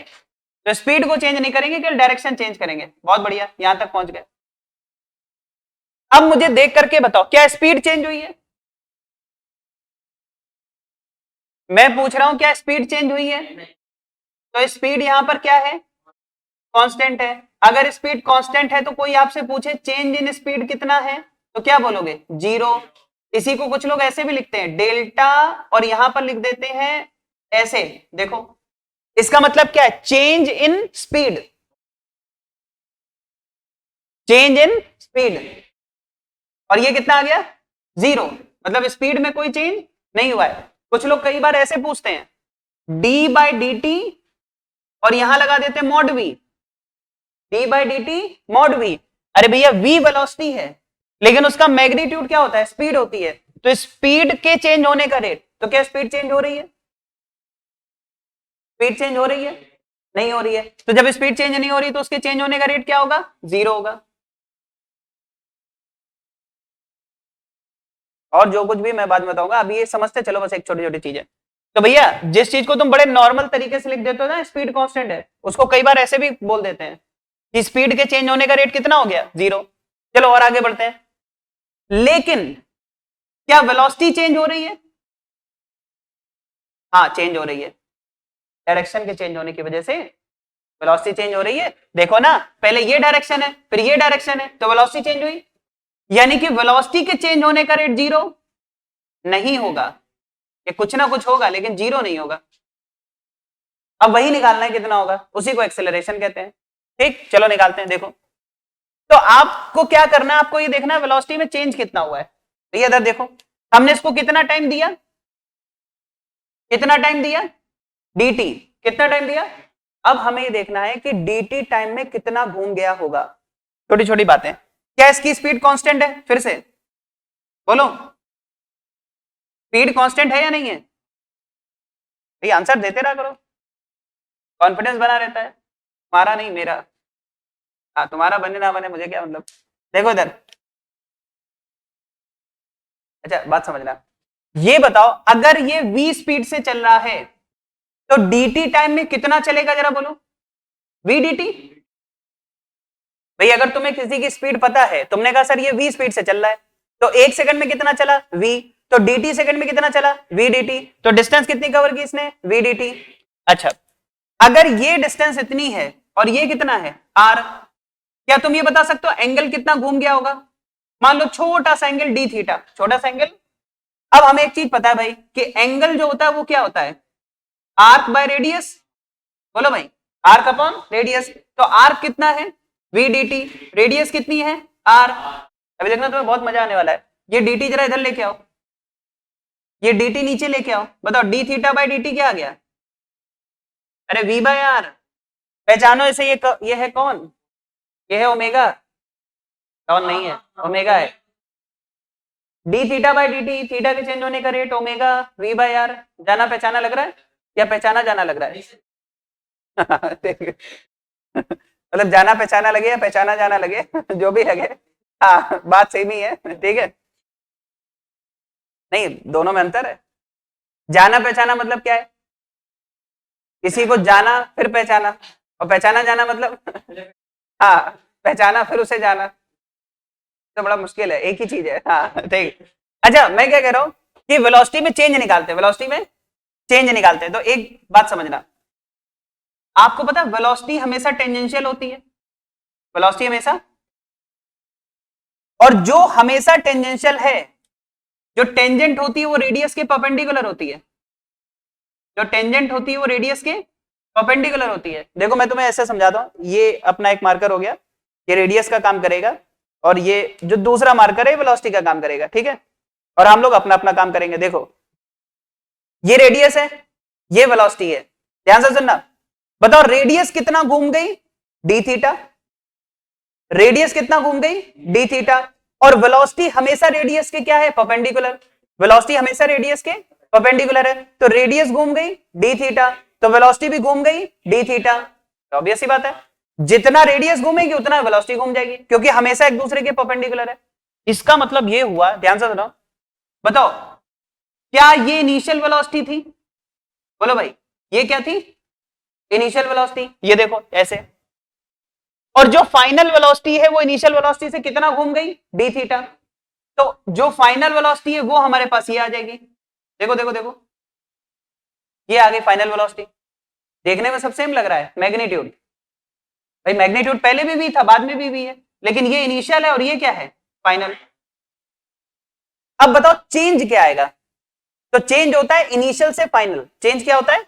S1: तो स्पीड को चेंज नहीं करेंगे, केवल डायरेक्शन चेंज करेंगे। बहुत बढ़िया, यहां तक पहुंच गए। अब मुझे देख करके बताओ, क्या स्पीड चेंज हुई है? मैं पूछ रहा हूं क्या स्पीड चेंज हुई है? तो स्पीड यहां पर क्या है? कांस्टेंट है। अगर स्पीड कांस्टेंट है तो कोई आपसे पूछे चेंज इन स्पीड कितना है, तो क्या बोलोगे? 0। इसी को कुछ लोग ऐसे भी लिखते हैं डेल्टा, और यहां पर लिख देते हैं ऐसे। देखो इसका मतलब क्या है? Change in speed, change in speed. और ये कितना आ गया? 0, मतलब स्पीड में कोई चेंज नहीं हुआ है। कुछ लोग कई बार ऐसे पूछते हैं d/dt और यहां लगा देते mod v, d/dt mod v। अरे भैया v वेलोसिटी है, लेकिन उसका मैग्नीट्यूड क्या होता है? स्पीड होती है। तो स्पीड के चेंज होने का रेट, तो क्या स्पीड चेंज हो रही है? स्पीड चेंज हो रही है? नहीं हो रही है। तो जब स्पीड चेंज नहीं हो रही तो उसके चेंज होने का रेट क्या होगा? 0 होगा। और जो कुछ भी मैं बाद में बताऊंगा, अभी ये समझते चलो बस एक छोटी छोटी चीज है। तो भैया जिस चीज को तुम बड़े नॉर्मल तरीके से लिख देते हो ना, स्पीड कांस्टेंट है, उसको कई बार ऐसे भी बोल देते हैं कि स्पीड के चेंज होने का रेट कितना हो गया? 0। चलो और आगे बढ़ते हैं। लेकिन क्या वेलोसिटी चेंज हो रही है? हाँ चेंज हो रही है, डायरेक्शन के चेंज होने की वजह से वेलोसिटी चेंज हो रही है। देखो ना, पहले ये डायरेक्शन है फिर ये डायरेक्शन है, तो वेलोसिटी चेंज हुई। यानी कि वेलोसिटी के चेंज होने का रेट 0 नहीं होगा, ये कुछ ना कुछ होगा लेकिन 0 नहीं होगा। अब वही निकालना है कितना होगा, उसी को एक्सेलरेशन कहते हैं। ठीक, चलो निकालते हैं। देखो तो आपको क्या करना है, आपको ये देखना है वेलोसिटी में चेंज कितना हुआ है। तो ये इधर देखो, हमने इसको कितना टाइम दिया, कितना टाइम दिया, dt, कितना टाइम दिया। अब हमें ये देखना है कि dt टाइम में कितना घूम गया होगा। छोटी छोटी बातें। क्या इसकी स्पीड कांस्टेंट है, फिर से बोलो, स्पीड कांस्टेंट है या नहीं है? भाई आंसर देते रहा करो, कॉन्फिडेंस बना रहता है, तुम्हारा नहीं मेरा। हाँ, तुम्हारा बने ना बने मुझे क्या मतलब। देखो इधर, अच्छा बात समझना, ये बताओ अगर ये v स्पीड से चल रहा है तो dt टाइम में कितना चलेगा, जरा बोलो, v dt। भाई अगर तुम्हें किसी की स्पीड पता है, तुमने कहा सर ये v स्पीड से चल रहा है, तो 1 सेकंड में कितना चला v, तो dt सेकंड में कितना चला v dt, तो डिस्टेंस कितनी कवर की इसने, v dt। अच्छा, अगर ये डिस्टेंस इतनी है और ये कितना है r, क्या तुम ये बता सकते हो एंगल कितना घूम गया होगा? मान लो छोटा सा एंगल डी थीटा, छोटा सा एंगल। अब हमें एक चीज पता है भाई कि एंगल जो होता है वो क्या होता है, आर्क बाय रेडियस। बोलो भाई, आर्क अपॉन रेडियस। तो आर्क कितना है, v dt, रेडियस कितनी है r। अभी देखना तुम्हें बहुत मजा आने वाला है। ये dt जरा इधर लेके आओ, ये dt नीचे लेके आओ, बताओ डी थीटा बाय dt क्या आ गया? अरे v बाय r, पहचानो इसे, ये है कौन, ये है ओमेगा, कौन नहीं है, ओमेगा है। D theta by d t, theta के चेंज होने का rate omega v by r. जाना पहचाना लग रहा है या पहचाना जाना लग रहा है? मतलब जाना पहचाना लगे या पहचाना जाना लगे, जो भी लगे, हाँ बात सेम ही है, ठीक है। नहीं, दोनों में अंतर है। जाना पहचाना मतलब क्या है, किसी को जाना फिर पहचाना, और पहचाना जाना मतलब हाँ, पहचाना फिर उसे जाना, तो बड़ा मुश्किल है, एक ही चीज है। हाँ ठीक। अच्छा मैं क्या कह रहा हूं कि वेलोसिटी में चेंज निकालते हैं, वेलोसिटी में चेंज निकालते हैं। तो एक बात समझना, आपको पता है वेलोसिटी हमेशा टेंजेंशियल होती है, वेलोसिटी हमेशा, और जो हमेशा टेंजेंशियल है, जो टेंजेंट होती है वो रेडियस के परपेंडिकुलर होती है, जो टेंजेंट होती है वो रेडियस के परपेंडिकुलर होती है। देखो मैं तुम्हें ऐसे समझाता हूं, ये अपना एक मार्कर हो गया, ये रेडियस का काम करेगा, और ये जो दूसरा मार्कर है वेलोसिटी का काम करेगा, ठीक है। और हम लोग अपना अपना काम करेंगे। देखो ये रेडियस है, ये वेलोसिटी है, ध्यान से सुनना। बताओ रेडियस कितना घूम गई, डी थीटा, रेडियस कितना घूम गई, डी थीटा, और वेलोसिटी हमेशा रेडियस के क्या है, परपेंडिकुलर। वेलोसिटी हमेशा रेडियस के परपेंडिकुलर है, तो रेडियस घूम गई डी थीटा, तो वेलोसिटी भी घूम गई डी थीटा। तो ऑब्वियस सी बात है, जितना रेडियस घूमेगी उतना वेलोसिटी घूम जाएगी, क्योंकि हमेशा एक दूसरे के परपेंडिकुलर है। इसका मतलब ये हुआ, ध्यान से सुनो, बताओ क्या ये इनिशियल वेलोसिटी थी, बोलो भाई ये क्या थी, इनिशियल वेलोसिटी, ये देखो ऐसे, और जो फाइनल वेलोसिटी है वो इनिशियल वेलोसिटी से कितना घूम गई, डी थीटा। तो जो फाइनल वेलोसिटी है वो हमारे पास ये आ जाएगी, देखो देखो देखो, ये आ गई फाइनल वेलोसिटी। देखने में सब सेम लग रहा है, मैग्नीट्यूड, भाई मैग्नीट्यूड पहले भी था, बाद में भी है, लेकिन ये इनिशियल है और ये क्या है, फाइनल। अब बताओ चेंज क्या आएगा, तो चेंज होता है इनिशियल से फाइनल, चेंज क्या होता है,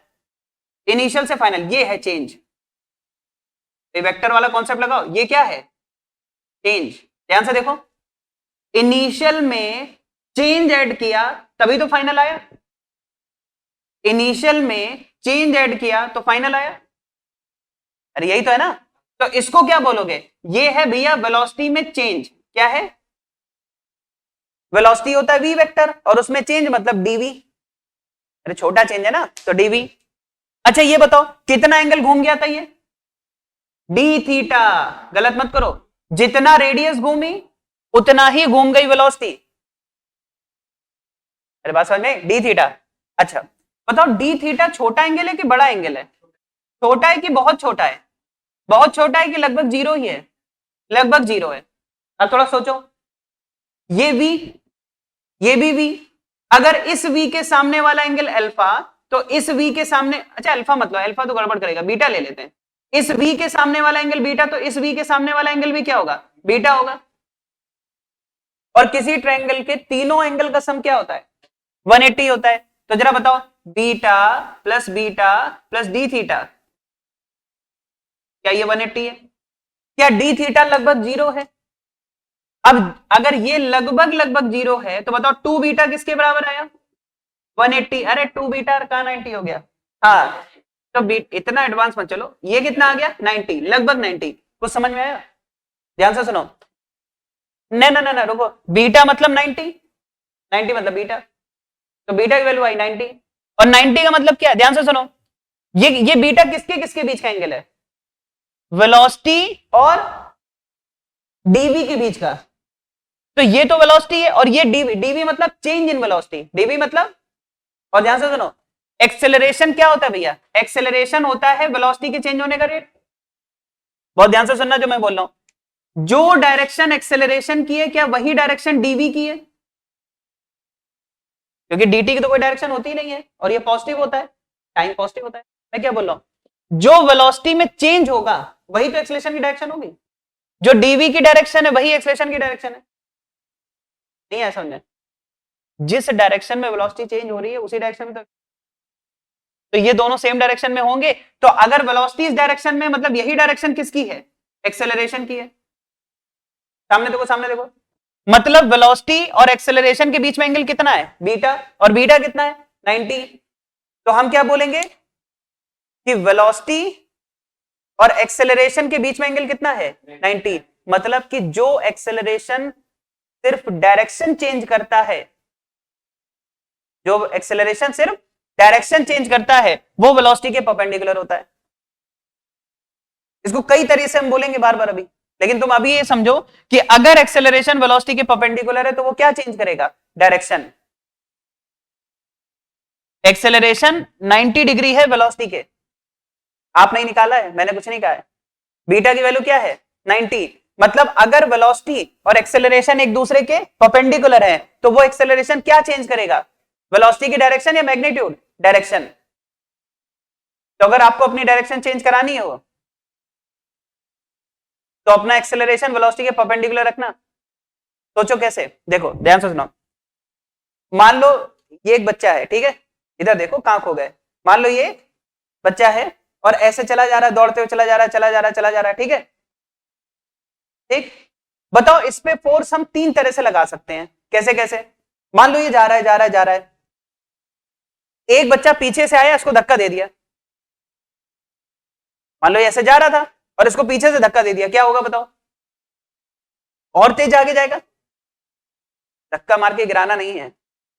S1: इनिशियल से फाइनल, ये है चेंज। वेक्टर वाला कॉन्सेप्ट लगाओ, ये क्या है, चेंज। ध्यान से देखो, इनिशियल में चेंज ऐड किया तभी तो फाइनल आया, इनिशियल में चेंज ऐड किया तो फाइनल आया, अरे यही तो है ना। तो इसको क्या बोलोगे, ये है भैया वेलोसिटी में चेंज, क्या है, वेलोसिटी होता है वी वेक्टर, और उसमें चेंज मतलब डीवी, अरे छोटा चेंज है ना, तो डीवी। अच्छा ये बताओ कितना एंगल घूम गया था ये, डी थीटा, गलत मत करो, जितना रेडियस घूमी उतना ही घूम गई वेलोसिटी, अरे बात समझ में, डी थीटा। अच्छा बताओ डी थीटा छोटा एंगल है कि बड़ा एंगल है, छोटा है कि बहुत छोटा है, बहुत छोटा है कि लगभग जीरो ही है, लगभग जीरो है। अब थोड़ा सोचो, ये v, ये भी v, अगर इस v के सामने वाला एंगल अल्फा, तो इस v के सामने, अच्छा अल्फा मतलब अल्फा तो गड़बड़ करेगा, बीटा ले लेते हैं, इस v के सामने वाला एंगल बीटा, तो इस v के सामने वाला एंगल भी क्या होगा, बीटा होगा। और किसी ट्रायंगल के तीनों एंगल का सम क्या होता है, 180 होता है, तो जरा बताओ, बीटा प्लस डी थीटा, क्या ये 180 है? क्या डी थीटा लगभग 0 है? अब अगर ये लगभग 0 है तो बताओ 2 बीटा किसके बराबर आया? 180। अरे 2 बीटा कहां 90 हो गया? हाँ, तो इतना एडवांस मत चलो, ये कितना आ गया? 90, लगभग 90। कुछ समझ में आया? ध्यान से सुनो, ना रुको, बीटा मतलब 90, 90 मतलब बीटा, तो बीटा की वैल्यू आई 90, और 90 का मतलब क्या है? ध्यान से सुनो, ये बीटा किसके किसके बीच का एंगल है? वेलोसिटी और डीवी के बीच का। तो ये तो वेलोसिटी है और ये डीवी, डीवी मतलब चेंज इन वेलोसिटी, डीवी मतलब, और ध्यान से सुनो, एक्सेलरेशन क्या होता है भैया? एक्सेलरेशन होता है वेलोसिटी के चेंज होने का रेट। बहुत ध्यान से सुनना जो मैं बोल रहा हूं, जो डायरेक्शन एक्सेलरेशन की है क्या वही डायरेक्शन डीवी की है? क्योंकि डीटी की तो कोई डायरेक्शन होती ही नहीं है, और ये पॉजिटिव होता है, टाइम पॉजिटिव होता है। मैं क्या बोल रहा हूं, जो वेलोसिटी में चेंज होगा वही तो एक्सेलरेशन की डायरेक्शन होगी, जो डीवी की डायरेक्शन है वही एक्सेलरेशन की डायरेक्शन है। नहीं है समझे? जिस डायरेक्शन में वेलोसिटी चेंज हो रही है उसी डायरेक्शन में तो ये दोनों सेम डायरेक्शन में होंगे। तो अगर वेलोसिटी इस डायरेक्शन में, मतलब यही डायरेक्शन किसकी है? एक्सेलरेशन की है। सामने देखो, सामने देखो, मतलब वेलोसिटी और एक्सेलरेशन के बीच में एंगल कितना है? बीटा, और बीटा कितना है? 90। तो हम क्या बोलेंगे कि वेलोसिटी और एक्सेलरेशन के बीच में एंगल कितना है? 90। मतलब कि जो एक्सेलरेशन सिर्फ डायरेक्शन चेंज करता है, जो एक्सेलरेशन सिर्फ डायरेक्शन चेंज करता है वो वेलोसिटी के परपेंडिकुलर होता है। इसको कई तरीके से हम बोलेंगे बार बार अभी, लेकिन तुम अभी ये समझो कि अगर एक्सेलरेशन वेलोसिटी के परपेंडिकुलर है तो वो क्या चेंज करेगा? डायरेक्शन। एक्सेलरेशन 90 डिग्री है वेलोसिटी के, आप नहीं निकाला है, मैंने कुछ नहीं कहा है। बीटा की वैल्यू क्या है? 90। मतलब अगर वेलोसिटी और एक्सेलरेशन एक दूसरे के परपेंडिकुलर है तो वो एक्सेलरेशन क्या चेंज करेगा? वेलोसिटी की डायरेक्शन या मैग्नीट्यूड? डायरेक्शन। तो अगर आपको अपनी डायरेक्शन चेंज करानी हो तो अपना एक्सेलरेशन वेलोसिटी के परपेंडिकुलर रखना। सोचो कैसे, देखो ध्यान से सुनो, मान लो ये एक बच्चा है, ठीक है, इधर देखो कहां खो गए। मान लो ये बच्चा है और ऐसे चला जा रहा है, दौड़ते हुए चला जा रहा है, चला जा रहा है, चला जा रहा है, ठीक है, ठीक। बताओ इस पे फोर्स हम 3 तरह से लगा सकते हैं। कैसे कैसे? मान लो ये जा रहा है, जा रहा है, जा रहा है, एक बच्चा पीछे से आया, इसको धक्का दे दिया। मान लो ऐसे जा रहा था और इसको पीछे से धक्का दे दिया, क्या होगा बताओ? और तेज आगे जाएगा? धक्का मार के गिराना नहीं है,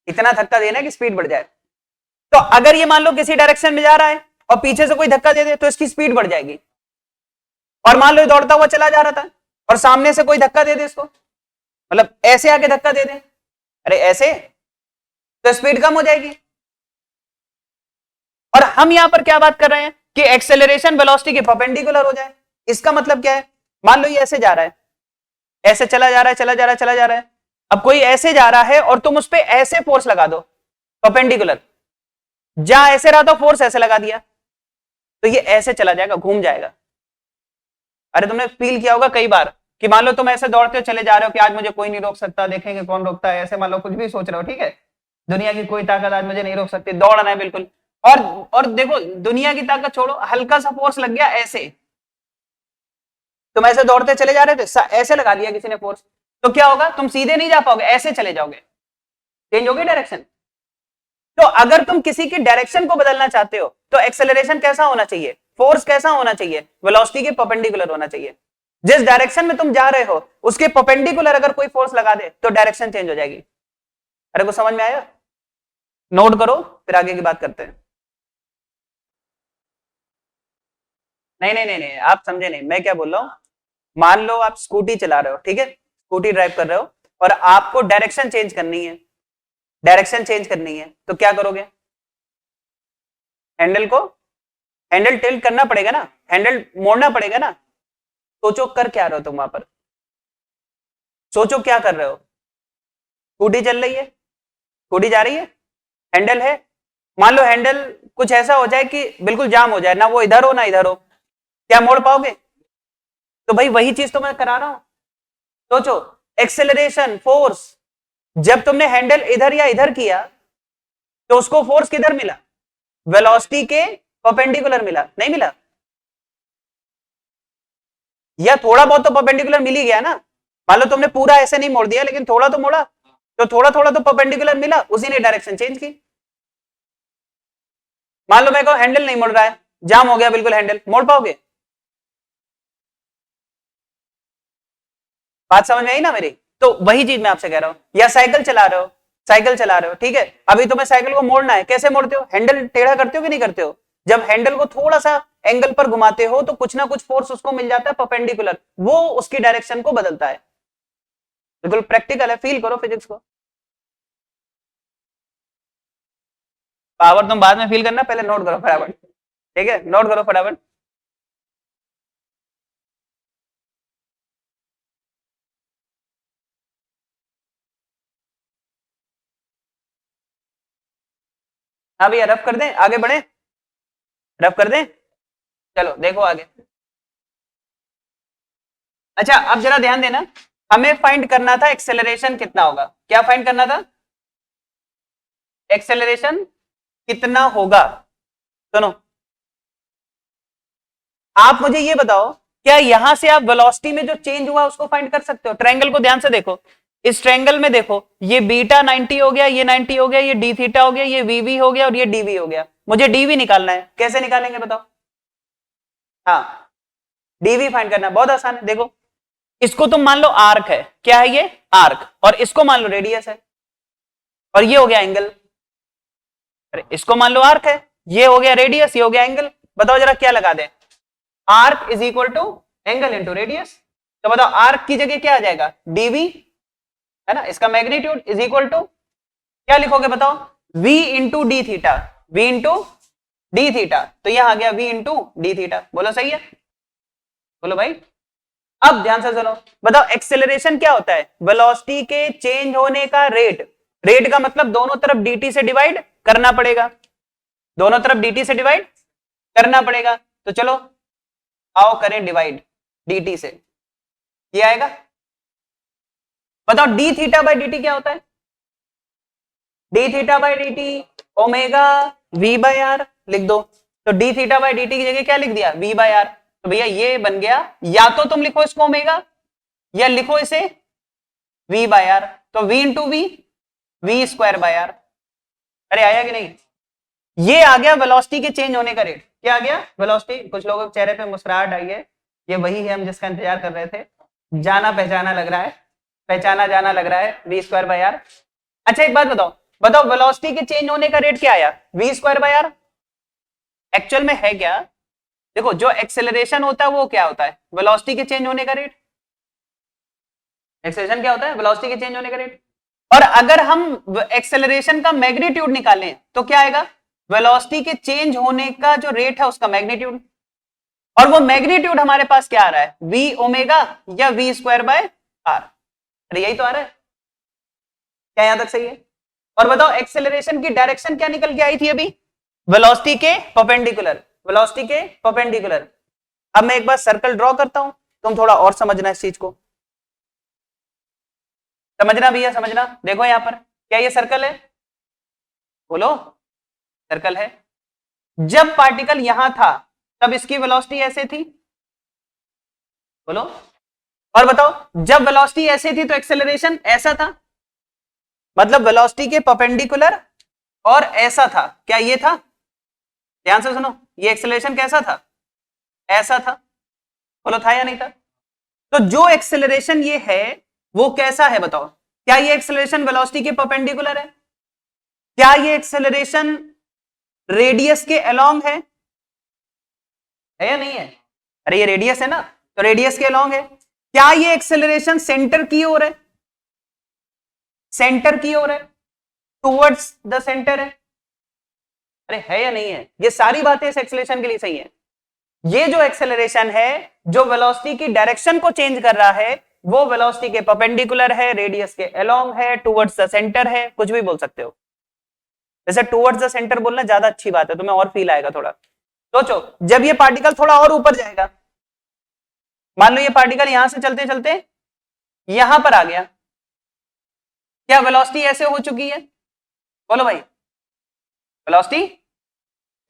S1: इतना धक्का देना है कि स्पीड बढ़ जाए। तो अगर ये मान लो किसी डायरेक्शन में जा रहा है और पीछे से कोई धक्का दे दे तो इसकी स्पीड बढ़ जाएगी। और मान लो दौड़ता हुआ चला जा रहा था और सामने से कोई धक्का दे दे इसको, मतलब ऐसे आके धक्का दे दे, अरे ऐसे, तो स्पीड कम हो जाएगी। और हम यहां पर क्या बात कर रहे हैं कि एक्सेलरेशन वेलोसिटी के परपेंडिकुलर हो जाए। इसका मतलब क्या है? मान लो ये ऐसे जा रहा है, ऐसे चला जा रहा है, चला जा रहा है, चला जा रहा है। अब कोई ऐसे जा रहा है और तुम उस पर ऐसे फोर्स लगा दो परपेंडिकुलर, जहां ऐसे रहा तो फोर्स ऐसे लगा दिया तो ये ऐसे चला जाएगा, घूम जाएगा। अरे तुमने फील किया होगा कई बार कि मान लो तुम ऐसे दौड़ते हो चले जा रहे हो कि आज मुझे कोई नहीं रोक सकता, देखेंगे कौन रोकता है, ऐसे मान लो कुछ भी सोच रहे हो, ठीक है, दुनिया की कोई ताकत आज मुझे नहीं रोक सकती, दौड़ना है बिल्कुल। और देखो दुनिया की ताकत छोड़ो, हल्का सा फोर्स लग गया ऐसे, तुम ऐसे दौड़ते चले जा रहे थे, ऐसे लगा दिया किसी ने फोर्स, तो क्या होगा? तुम सीधे नहीं जा पाओगे, ऐसे चले जाओगे, चेंज होगी डायरेक्शन। तो अगर तुम किसी की डायरेक्शन को बदलना चाहते हो तो एक्सेलरेशन कैसा होना चाहिए? फोर्स कैसा होना चाहिए? वेलोसिटी के परपेंडिकुलर होना चाहिए। जिस डायरेक्शन में तुम जा रहे हो उसके परपेंडिकुलर अगर कोई फोर्स लगा दे तो डायरेक्शन चेंज हो जाएगी। अरे को समझ में आया? नोट करो, फिर आगे की बात करते हैं। नहीं नहीं नहीं नहीं, आप समझे नहीं, मैं क्या बोल रहा हूं। मान लो आप स्कूटी चला रहे हो, ठीक है, स्कूटी ड्राइव कर रहे हो और आपको डायरेक्शन चेंज करनी है, डायरेक्शन चेंज करनी है तो क्या करोगे? हैंडल टिल्ट करना पड़ेगा ना, हैंडल मोड़ना पड़ेगा ना। सोचो कर क्या रहे हो तुम वहां पर, सोचो क्या कर रहे हो। स्कूटी चल रही है, स्कूटी जा रही है, हैंडल है, मान लो हैंडल कुछ ऐसा हो जाए कि बिल्कुल जाम हो जाए, ना वो इधर हो ना इधर हो, क्या मोड़ पाओगे? तो भाई वही चीज तो मैं करा रहा हूं। सोचो एक्सेलरेशन, फोर्स, जब तुमने हैंडल इधर या इधर किया तो उसको फोर्स किधर मिला, वेलोसिटी के परपेंडिकुलर मिला, नहीं मिला? या थोड़ा बहुत तो परपेंडिकुलर मिल ही गया ना, मान लो तुमने पूरा ऐसे नहीं मोड़ दिया लेकिन थोड़ा तो मोड़ा, तो थोड़ा थोड़ा तो परपेंडिकुलर मिला, उसी ने डायरेक्शन चेंज की। मान लो मेरे को हैंडल नहीं मुड़ रहा है, जाम हो गया बिल्कुल हैंडल, मोड़ पाओगे? बात समझ में आई ना मेरी? तो वही चीज मैं आपसे कह रहा हूं। या साइकिल चला रहे हो, साइकिल चला रहे हो, ठीक है, अभी तुम्हें साइकिल को मोड़ना है, कैसे मोड़ते हो? हैंडल टेढ़ा करते हो कि नहीं करते हो? जब हैंडल को थोड़ा सा एंगल पर घुमाते हो तो कुछ ना कुछ फोर्स उसको मिल जाता है परपेंडिकुलर, वो उसकी डायरेक्शन को बदलता है। बिल्कुल प्रैक्टिकल है, फील करो फिजिक्स को। पावर तुम बाद में फील करना, पहले नोट करो फटाफट, ठीक है, नोट करो फटाफट। हाँ भैया, रफ कर दें, आगे बढ़े, रफ कर दें, चलो देखो आगे। अच्छा अब जरा ध्यान देना, हमें फाइंड करना था एक्सेलरेशन कितना होगा। क्या फाइंड करना था? एक्सेलरेशन कितना होगा। सुनो, आप मुझे ये बताओ, क्या यहां से आप वेलोसिटी में जो चेंज हुआ उसको फाइंड कर सकते हो? ट्रायंगल को ध्यान से देखो, इस ट्रायंगल में देखो, ये बीटा 90 हो गया, ये 90 हो गया, ये डी थीटा हो गया, ये वीवी हो गया और ये डीवी हो गया। मुझे डीवी निकालना है, कैसे निकालेंगे बताओ? हाँ, डीवी फाइंड करना बहुत आसान है। देखो, इसको तुम मान लो आर्क है, क्या है ये? आर्क। और इसको मान लो रेडियस है, और ये हो गया एंगल। अरे इसको मान लो आर्क है, ये हो गया रेडियस, ये हो गया एंगल। बताओ जरा क्या लगा दें? Arc is equal to angle into radius. तो बताओ आर्क की जगह क्या आ जाएगा? डीवी, है ना, इसका मैग्नीट्यूड इज इक्वल टू क्या लिखोगे बताओ? v into D theta, v into D theta. तो यहां आ गया v इंटू डी थीटा। बोलो सही है? बोलो भाई। अब ध्यान से सुनो, बताओ एक्सेलरेशन क्या होता है? वेलोसिटी के चेंज होने का रेट। रेट का मतलब दोनों तरफ dt से डिवाइड करना पड़ेगा, दोनों तरफ dt से डिवाइड करना पड़ेगा। तो चलो आओ करें डिवाइड dt से, ये आएगा। बताओ d theta by d t क्या होता है? D theta by d t omega v by r लिख दो। तो d theta by d t की जगह क्या लिख दिया? V by r. तो भैया ये बन गया, या तो तुम लिखो इसको ओमेगा या लिखो इसे वी बाई आर। तो v into v, v square by r. अरे आया कि नहीं? ये आ गया वेलोसिटी के चेंज होने का रेट। क्या आ गया? वेलोसिटी। कुछ लोगों के चेहरे पे मुस्कुराहट आई है, ये वही है हम जिसका इंतजार कर रहे थे। जाना पहचाना लग रहा है, पहचाना जाना लग रहा है, वी स्क्वायर बाय आर। अच्छा एक बात बताओ, बताओ वेलोसिटी के चेंज होने का रेट क्या आया? V square by r. Actual में है क्या? देखो जो एक्सेलरेशन होता है वो क्या होता है? वेलोसिटी के चेंज होने का रेट। एक्सेलरेशन क्या होता है? वेलोसिटी के चेंज होने का रेट। और अगर हम एक्सेलरेशन का मैग्नीट्यूड निकालें तो क्या आएगा? वेलोसिटी के चेंज होने का जो रेट है उसका मैग्नीट्यूड। और वो मैग्नीट्यूड हमारे पास क्या आ रहा है? वी ओमेगा या वी स्क्वायर बाय आर। अरे यही तो आ रहा है, क्या यहां तक सही है? और बताओ एक्सेलरेशन की डायरेक्शन क्या निकल के आई थी अभी? वेलोसिटी के परपेंडिकुलर, वेलोसिटी के परपेंडिकुलर। अब मैं एक बार सर्कल ड्रॉ करता हूं, तुम थोड़ा और समझना इस चीज को। समझना भैया, समझना। देखो यहां पर क्या ये सर्कल है? बोलो, सर्कल है। जब पार्टिकल यहां था तब इसकी वेलोसिटी ऐसे थी, बोलो। और बताओ जब वेलोसिटी ऐसे थी तो एक्सेलरेशन ऐसा था, मतलब वेलोसिटी के परपेंडिकुलर और ऐसा था। क्या ये था? ध्यान से सुनो, ये एक्सेलरेशन कैसा था? ऐसा था। बोलो था या नहीं था? तो जो एक्सेलरेशन ये है वो कैसा है बताओ? क्या ये एक्सेलरेशन वेलोसिटी के परपेंडिकुलर है? क्या ये एक्सेलरेशन रेडियस के अलोंग है या नहीं है? अरे ये रेडियस है ना, तो रेडियस के अलोंग है। क्या ये एक्सेलरेशन सेंटर की ओर है? सेंटर की ओर है, टुवर्ड्स द सेंटर है। अरे है या नहीं है? ये सारी बातें इस एक्सेलरेशन के लिए सही है। ये जो एक्सेलरेशन है जो वेलोसिटी की डायरेक्शन को चेंज कर रहा है वो वेलोसिटी के परपेंडिकुलर है, रेडियस के अलोंग है, टुवर्ड्स द सेंटर है, कुछ भी बोल सकते हो। वैसे टुवर्ड्स द सेंटर बोलना ज्यादा अच्छी बात है, तुम्हें और फील आएगा थोड़ा। सोचो जब ये पार्टिकल थोड़ा और ऊपर जाएगा, मान लो ये पार्टिकल यहां से चलते चलते यहां पर आ गया, क्या वेलोसिटी ऐसे हो चुकी है? बोलो भाई, वेलोसिटी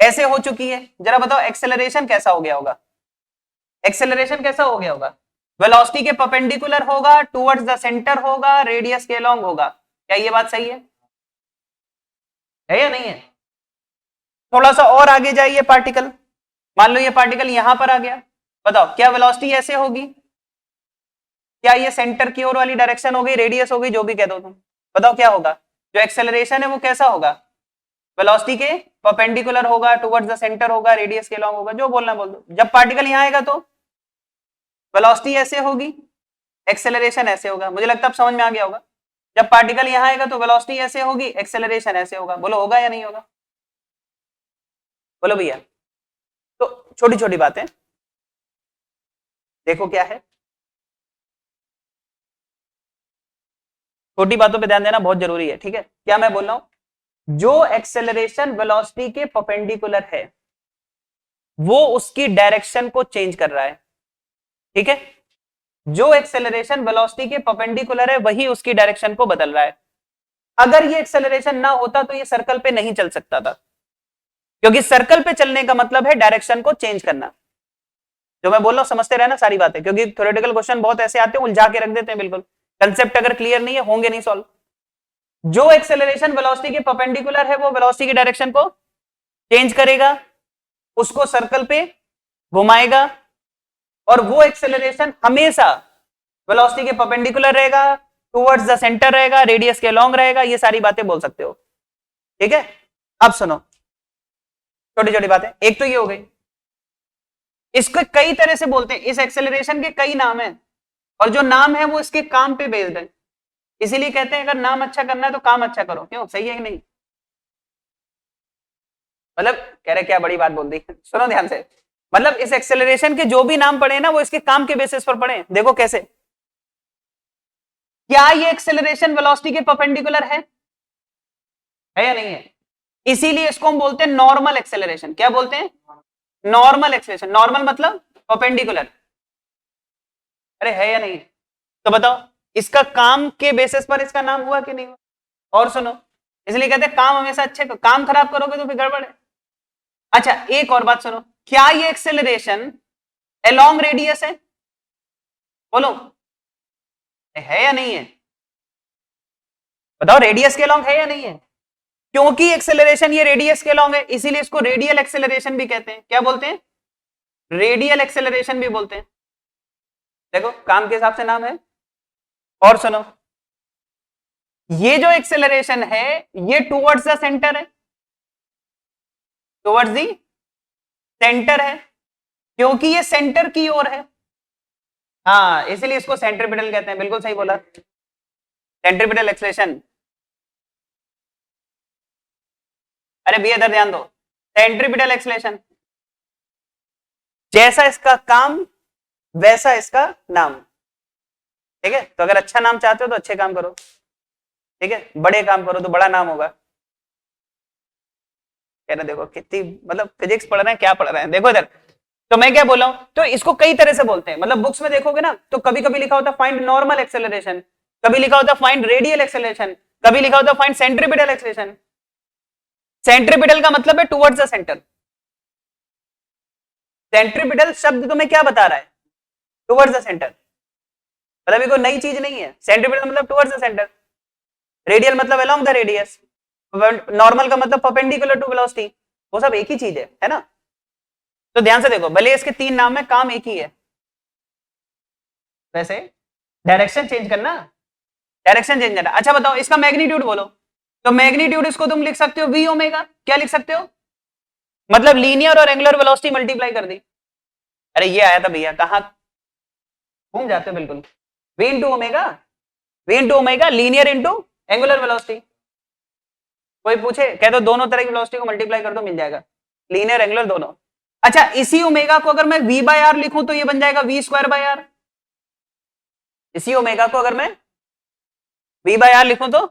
S1: ऐसे हो चुकी है, जरा बताओ एक्सेलरेशन कैसा हो गया होगा, एक्सेलरेशन कैसा हो गया होगा, वेलोसिटी के परपेंडिकुलर होगा, टुवर्ड्स द सेंटर होगा, रेडियस के अलोंग होगा। क्या ये बात सही है या नहीं है? थोड़ा सा और आगे जाइए पार्टिकल, मान लो ये पार्टिकल यहां पर आ गया, बताओ क्या वेलोसिटी ऐसे होगी, क्या ये सेंटर की ओर वाली डायरेक्शन होगी, रेडियस होगी, जो भी कह दो तुम, बताओ क्या होगा, जो एक्सेलरेशन है वो कैसा होगा, वेलोसिटी के परपेंडिकुलर होगा, टुवर्ड्स द सेंटर होगा, रेडियस के अलोंग होगा, जो बोलना बोल दो। जब पार्टिकल यहां आएगा तो वेलोसिटी ऐसे होगी, एक्सेलरेशन ऐसे होगा, मुझे लगता है अब समझ में आ गया होगा। जब पार्टिकल यहां आएगा तो वेलोसिटी ऐसे होगी, एक्सेलरेशन ऐसे होगा, बोलो होगा या नहीं होगा, बोलो भैया। तो छोटी छोटी बातें देखो क्या है, छोटी बातों पे ध्यान देना बहुत जरूरी है, ठीक है। क्या मैं बोल रहा हूं, जो एक्सेलरेशन वेलोसिटी के परपेंडिकुलर है वो उसकी डायरेक्शन को चेंज कर रहा है, ठीक है। जो एक्सेलरेशन वेलोसिटी के परपेंडिकुलर है वही उसकी डायरेक्शन को बदल रहा है। अगर ये एक्सेलरेशन ना होता तो ये सर्कल पे नहीं चल सकता था, क्योंकि सर्कल पे चलने का मतलब है डायरेक्शन को चेंज करना। जो मैं बोल रहा हूं समझते रहना सारी बातें, क्योंकि थ्योरेटिकल क्वेश्चन बहुत ऐसे आते हैं उलझा के रख देते हैं, बिल्कुल कंसेप्ट अगर क्लियर नहीं है होंगे नहीं सॉल्व। जो एक्सेलरेशन वेलोसिटी के परपेंडिकुलर है वो वेलोसिटी की डायरेक्शन को चेंज करेगा, उसको सर्कल पे घुमाएगा, और वो एक्सेलरेशन हमेशा वेलोसिटी के परपेंडिकुलर रहेगा, टुवर्ड्स द सेंटर रहेगा, रेडियस के लॉन्ग रहेगा, ये सारी बातें बोल सकते हो, ठीक है। अब सुनो छोटी छोटी बातें, एक तो ये हो गई, इसको कई तरह से बोलते हैं, इस एक्सेलरेशन के कई नाम हैं, और जो नाम है वो इसके काम पे बेस्ड है, इसीलिए कहते हैं अगर नाम अच्छा करना है तो काम अच्छा करो। क्यों, सही है कि नहीं? मतलब कह रहे क्या बड़ी बात बोल दी, सुनो ध्यान से, मतलब इस एक्सेलरेशन के जो भी नाम पढ़े ना वो इसके काम के बेसिस पर पढ़े। देखो कैसे, क्या ये एक्सेलरेशन वेलोसिटी के परपेंडिकुलर है या नहीं है? इसीलिए इसको हम बोलते हैं नॉर्मल एक्सेलरेशन। क्या बोलते हैं? Normal acceleration. नॉर्मल मतलब परपेंडिकुलर। अरे है या नहीं? तो बताओ इसका काम के बेसिस पर इसका नाम हुआ कि नहीं हुआ? और सुनो, इसलिए कहते हैं काम हमेशा अच्छे, काम खराब करोगे तो फिर गड़बड़ है। अच्छा एक और बात सुनो, क्या ये एक्सेलरेशन अलोंग रेडियस है? बोलो है या नहीं है? बताओ रेडियस के अलोंग है या नहीं है? क्योंकि एक्सेलरेशन ये रेडियस के अलोंग है इसीलिए इसको रेडियल एक्सेलरेशन भी कहते हैं। क्या बोलते हैं? रेडियल एक्सेलरेशन भी बोलते हैं। देखो काम के हिसाब से नाम है। और सुनो, ये जो एक्सेलरेशन है ये टुवर्ड्स द सेंटर है, टुवर्ड्स द सेंटर है, क्योंकि ये सेंटर की ओर है। हाँ इसीलिए इसको सेंट्रीपिटल कहते हैं। बिल्कुल सही बोला, सेंट्रीपिटल एक्सेलरेशन। अरे भैया इधर ध्यान दो, सेंट्रीपिटल एक्सेलरेशन, जैसा इसका काम वैसा इसका नाम, ठीक है। तो अगर अच्छा नाम चाहते हो तो अच्छे काम करो, ठीक है, बड़े काम करो तो बड़ा नाम होगा। कहना देखो कितनी मतलब फिजिक्स पढ़ रहे हैं, क्या पढ़ रहे हैं, देखो इधर। तो मैं क्या बोल रहा हूं, तो इसको कई तरह से बोलते हैं, मतलब बुक्स में देखोगे ना तो कभी कभी लिखा होता है फाइंड नॉर्मल एक्सेलरेशन, कभी लिखा होता है फाइंड रेडियल एक्सेलरेशन, कभी लिखा होता है फाइंड सेंट्रीपिटल एक्सेलरेशन। सेंट्रीपिटल का मतलब है टुवर्ड्स द सेंटर। सेंट्रीपिटल शब्द तुम्हें क्या बता रहा है? Towards the centre. मतलब ये कोई नई चीज नहीं है। सेंट्रीपिटल मतलब टुवर्ड्स द सेंटर, रेडियल मतलब अलोंग द रेडियस, नॉर्मल का मतलब परपेंडिकुलर टू वेलोसिटी, वो सब एक ही चीज है ना। तो ध्यान से देखो, भले इसके तीन नाम है काम एक ही है, वैसे डायरेक्शन चेंज करना, डायरेक्शन चेंज करना। अच्छा बताओ इसका मैग्नीट्यूड बोलो, तो मैग्नीट्यूड इसको तुम लिख सकते हो वी ओमेगा। क्या लिख सकते हो? मतलब लीनियर और एंगुलर वेलोसिटी मल्टीप्लाई कर दी। अरे ये आया था भैया, कहां घूम जाते हो बिल्कुल। V into omega, v into omega linear into angular velocity. कोई पूछे कह दो दोनों तरह की वेलोसिटी को मल्टीप्लाई कर दो मिल जाएगा, लीनियर एंगुलर दोनों। अच्छा इसी ओमेगा को अगर मैं वी बाय आर लिखूं तो ये बन जाएगा वी स्क्वायर बाय आर। इसी ओमेगा को अगर मैं वी बाय आर लिखूं तो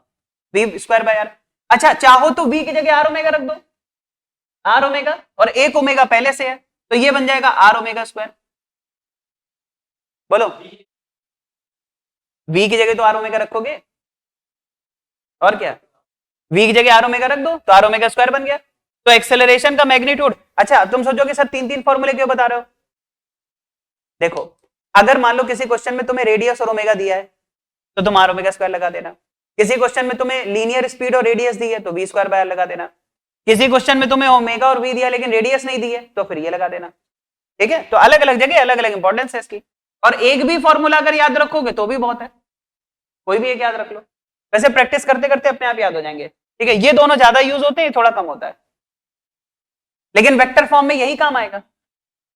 S1: वी स्क्वायर बाय आर। अच्छा चाहो तो वी की जगह आर ओमेगा रख दो, आर ओमेगा, और एक ओमेगा पहले से है तो ये बन जाएगा आर ओमेगा स्क्वायर। बोलो वी की जगह तो आर ओमेगा रखोगे, और क्या, वी की जगह आर ओमेगा रख दो तो आर ओमेगा स्क्वायर बन गया। तो एक्सेलरेशन का मैग्नीट्यूड, अच्छा तुम सोचोगे सर तीन तीन फॉर्मूले क्यों बता रहे हो? देखो, अगर मान लो किसी क्वेश्चन में तुम्हें रेडियस और ओमेगा दिया है तो तुम आर ओमेगा स्क्वायर लगा देना। किसी क्वेश्चन में तुम्हें लीनियर स्पीड और रेडियस दी है तो वी स्क्वायर बाय आर लगा देना। किसी क्वेश्चन में तुम्हें ओमेगा और वी दिया लेकिन रेडियस नहीं दी है तो फिर ये लगा देना। ठीक है, तो अलग अलग जगह अलग अलग इंपॉर्टेंस है इसकी, और एक भी फॉर्मूला अगर याद रखोगे तो भी बहुत है, कोई भी एक याद रख लो। वैसे प्रैक्टिस करते करते अपने आप याद हो जाएंगे। ठीक है, ये दोनों ज्यादा यूज होते हैं, ये थोड़ा कम होता है, लेकिन वेक्टर फॉर्म में यही काम आएगा।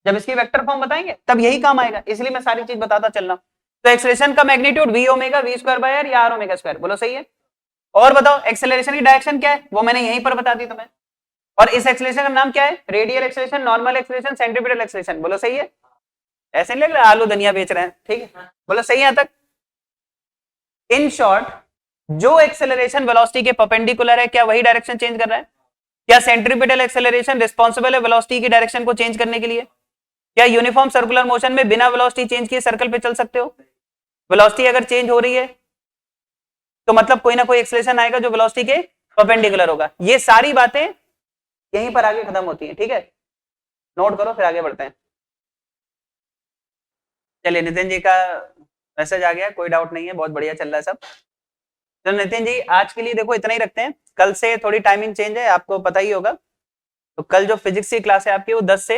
S1: जब इसकी वेक्टर फॉर्म बताएंगे तब यही काम आएगा, इसलिए मैं सारी चीज बताता चल रहा हूं। तो एक्सेलरेशन का magnitude v omega v square by r या आर ओमेगा स्क्वायर, बोलो सही है। और बताओ एक्सेलरेशन की डायरेक्शन क्या है, वो मैंने यहीं पर बता दी तुम्हें। और इस एक्सेलरेशन का नाम क्या है, radial acceleration, normal acceleration, centripetal acceleration, बोलो सही है। ऐसे नहीं लग रहा आलू धनिया बेच रहे हैं, ठीक है, बोलो सही है यहां तक। इन शॉर्ट, जो एक्सेलरेशन वेलोसिटी के परपेंडिकुलर है, क्या वही डायरेक्शन चेंज कर रहा है? क्या सेंट्रीपिटल एक्सेलरेशन रिस्पॉन्सिबल है वेलोसिटी की डायरेक्शन को चेंज करने के लिए? क्या यूनिफॉर्म सर्कुलर मोशन में बिना वेलोसिटी चेंज किए सर्कल पे चल सकते हो? वेलोसिटी अगर चेंज हो रही है तो मतलब कोई ना कोई एक्सेलरेशन आएगा जो वेलोसिटी के परपेंडिकुलर होगा। ये सारी बातें यहीं पर आगे खत्म होती हैं, ठीक है, नोट करो फिर आगे बढ़ते हैं। चलिए, नितिन जी का मैसेज आ गया, कोई डाउट नहीं है, बहुत बढ़िया चल रहा है सब। तो नितिन जी आज के लिए देखो इतना ही रखते हैं, कल से थोड़ी टाइमिंग चेंज है, आपको पता ही होगा। तो कल जो फिजिक्स की क्लास है आपकी वो 10 से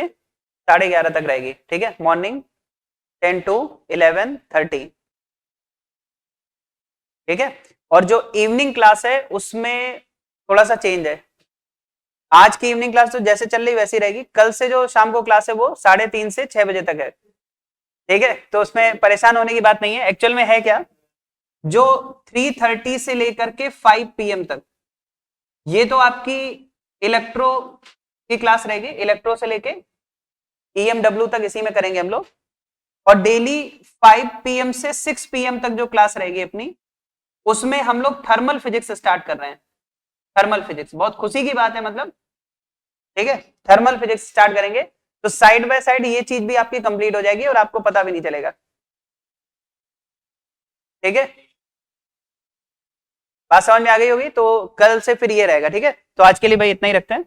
S1: 11:30 तक रहेगी, ठीक है, मॉर्निंग 10 to 11:30, ठीक है। और जो इवनिंग क्लास है उसमें थोड़ा सा चेंज है, आज की इवनिंग क्लास तो जैसे चल रही वैसी रहेगी, कल से जो शाम को क्लास है वो 3:30 से 6 बजे तक है, ठीक है। तो उसमें परेशान होने की बात नहीं है। एक्चुअल में है क्या, जो 3:30 से लेकर के 5 PM तक ये तो आपकी इलेक्ट्रो की क्लास रहेगी, इलेक्ट्रो से लेके EMW तक इसी में करेंगे हम लोग। और डेली 5 PM से 6 PM तक जो क्लास रहेगी अपनी, उसमें हम लोग थर्मल फिजिक्स स्टार्ट कर रहे हैं। थर्मल फिजिक्स बहुत खुशी की बात है, मतलब ठीक है, थर्मल फिजिक्स स्टार्ट करेंगे तो साइड बाय साइड ये चीज भी आपकी कंप्लीट हो जाएगी और आपको पता भी नहीं चलेगा, ठीक है। बात समझ में आ गई होगी, तो कल से फिर ये रहेगा, ठीक है। तो आज के लिए भाई इतना ही रखते हैं।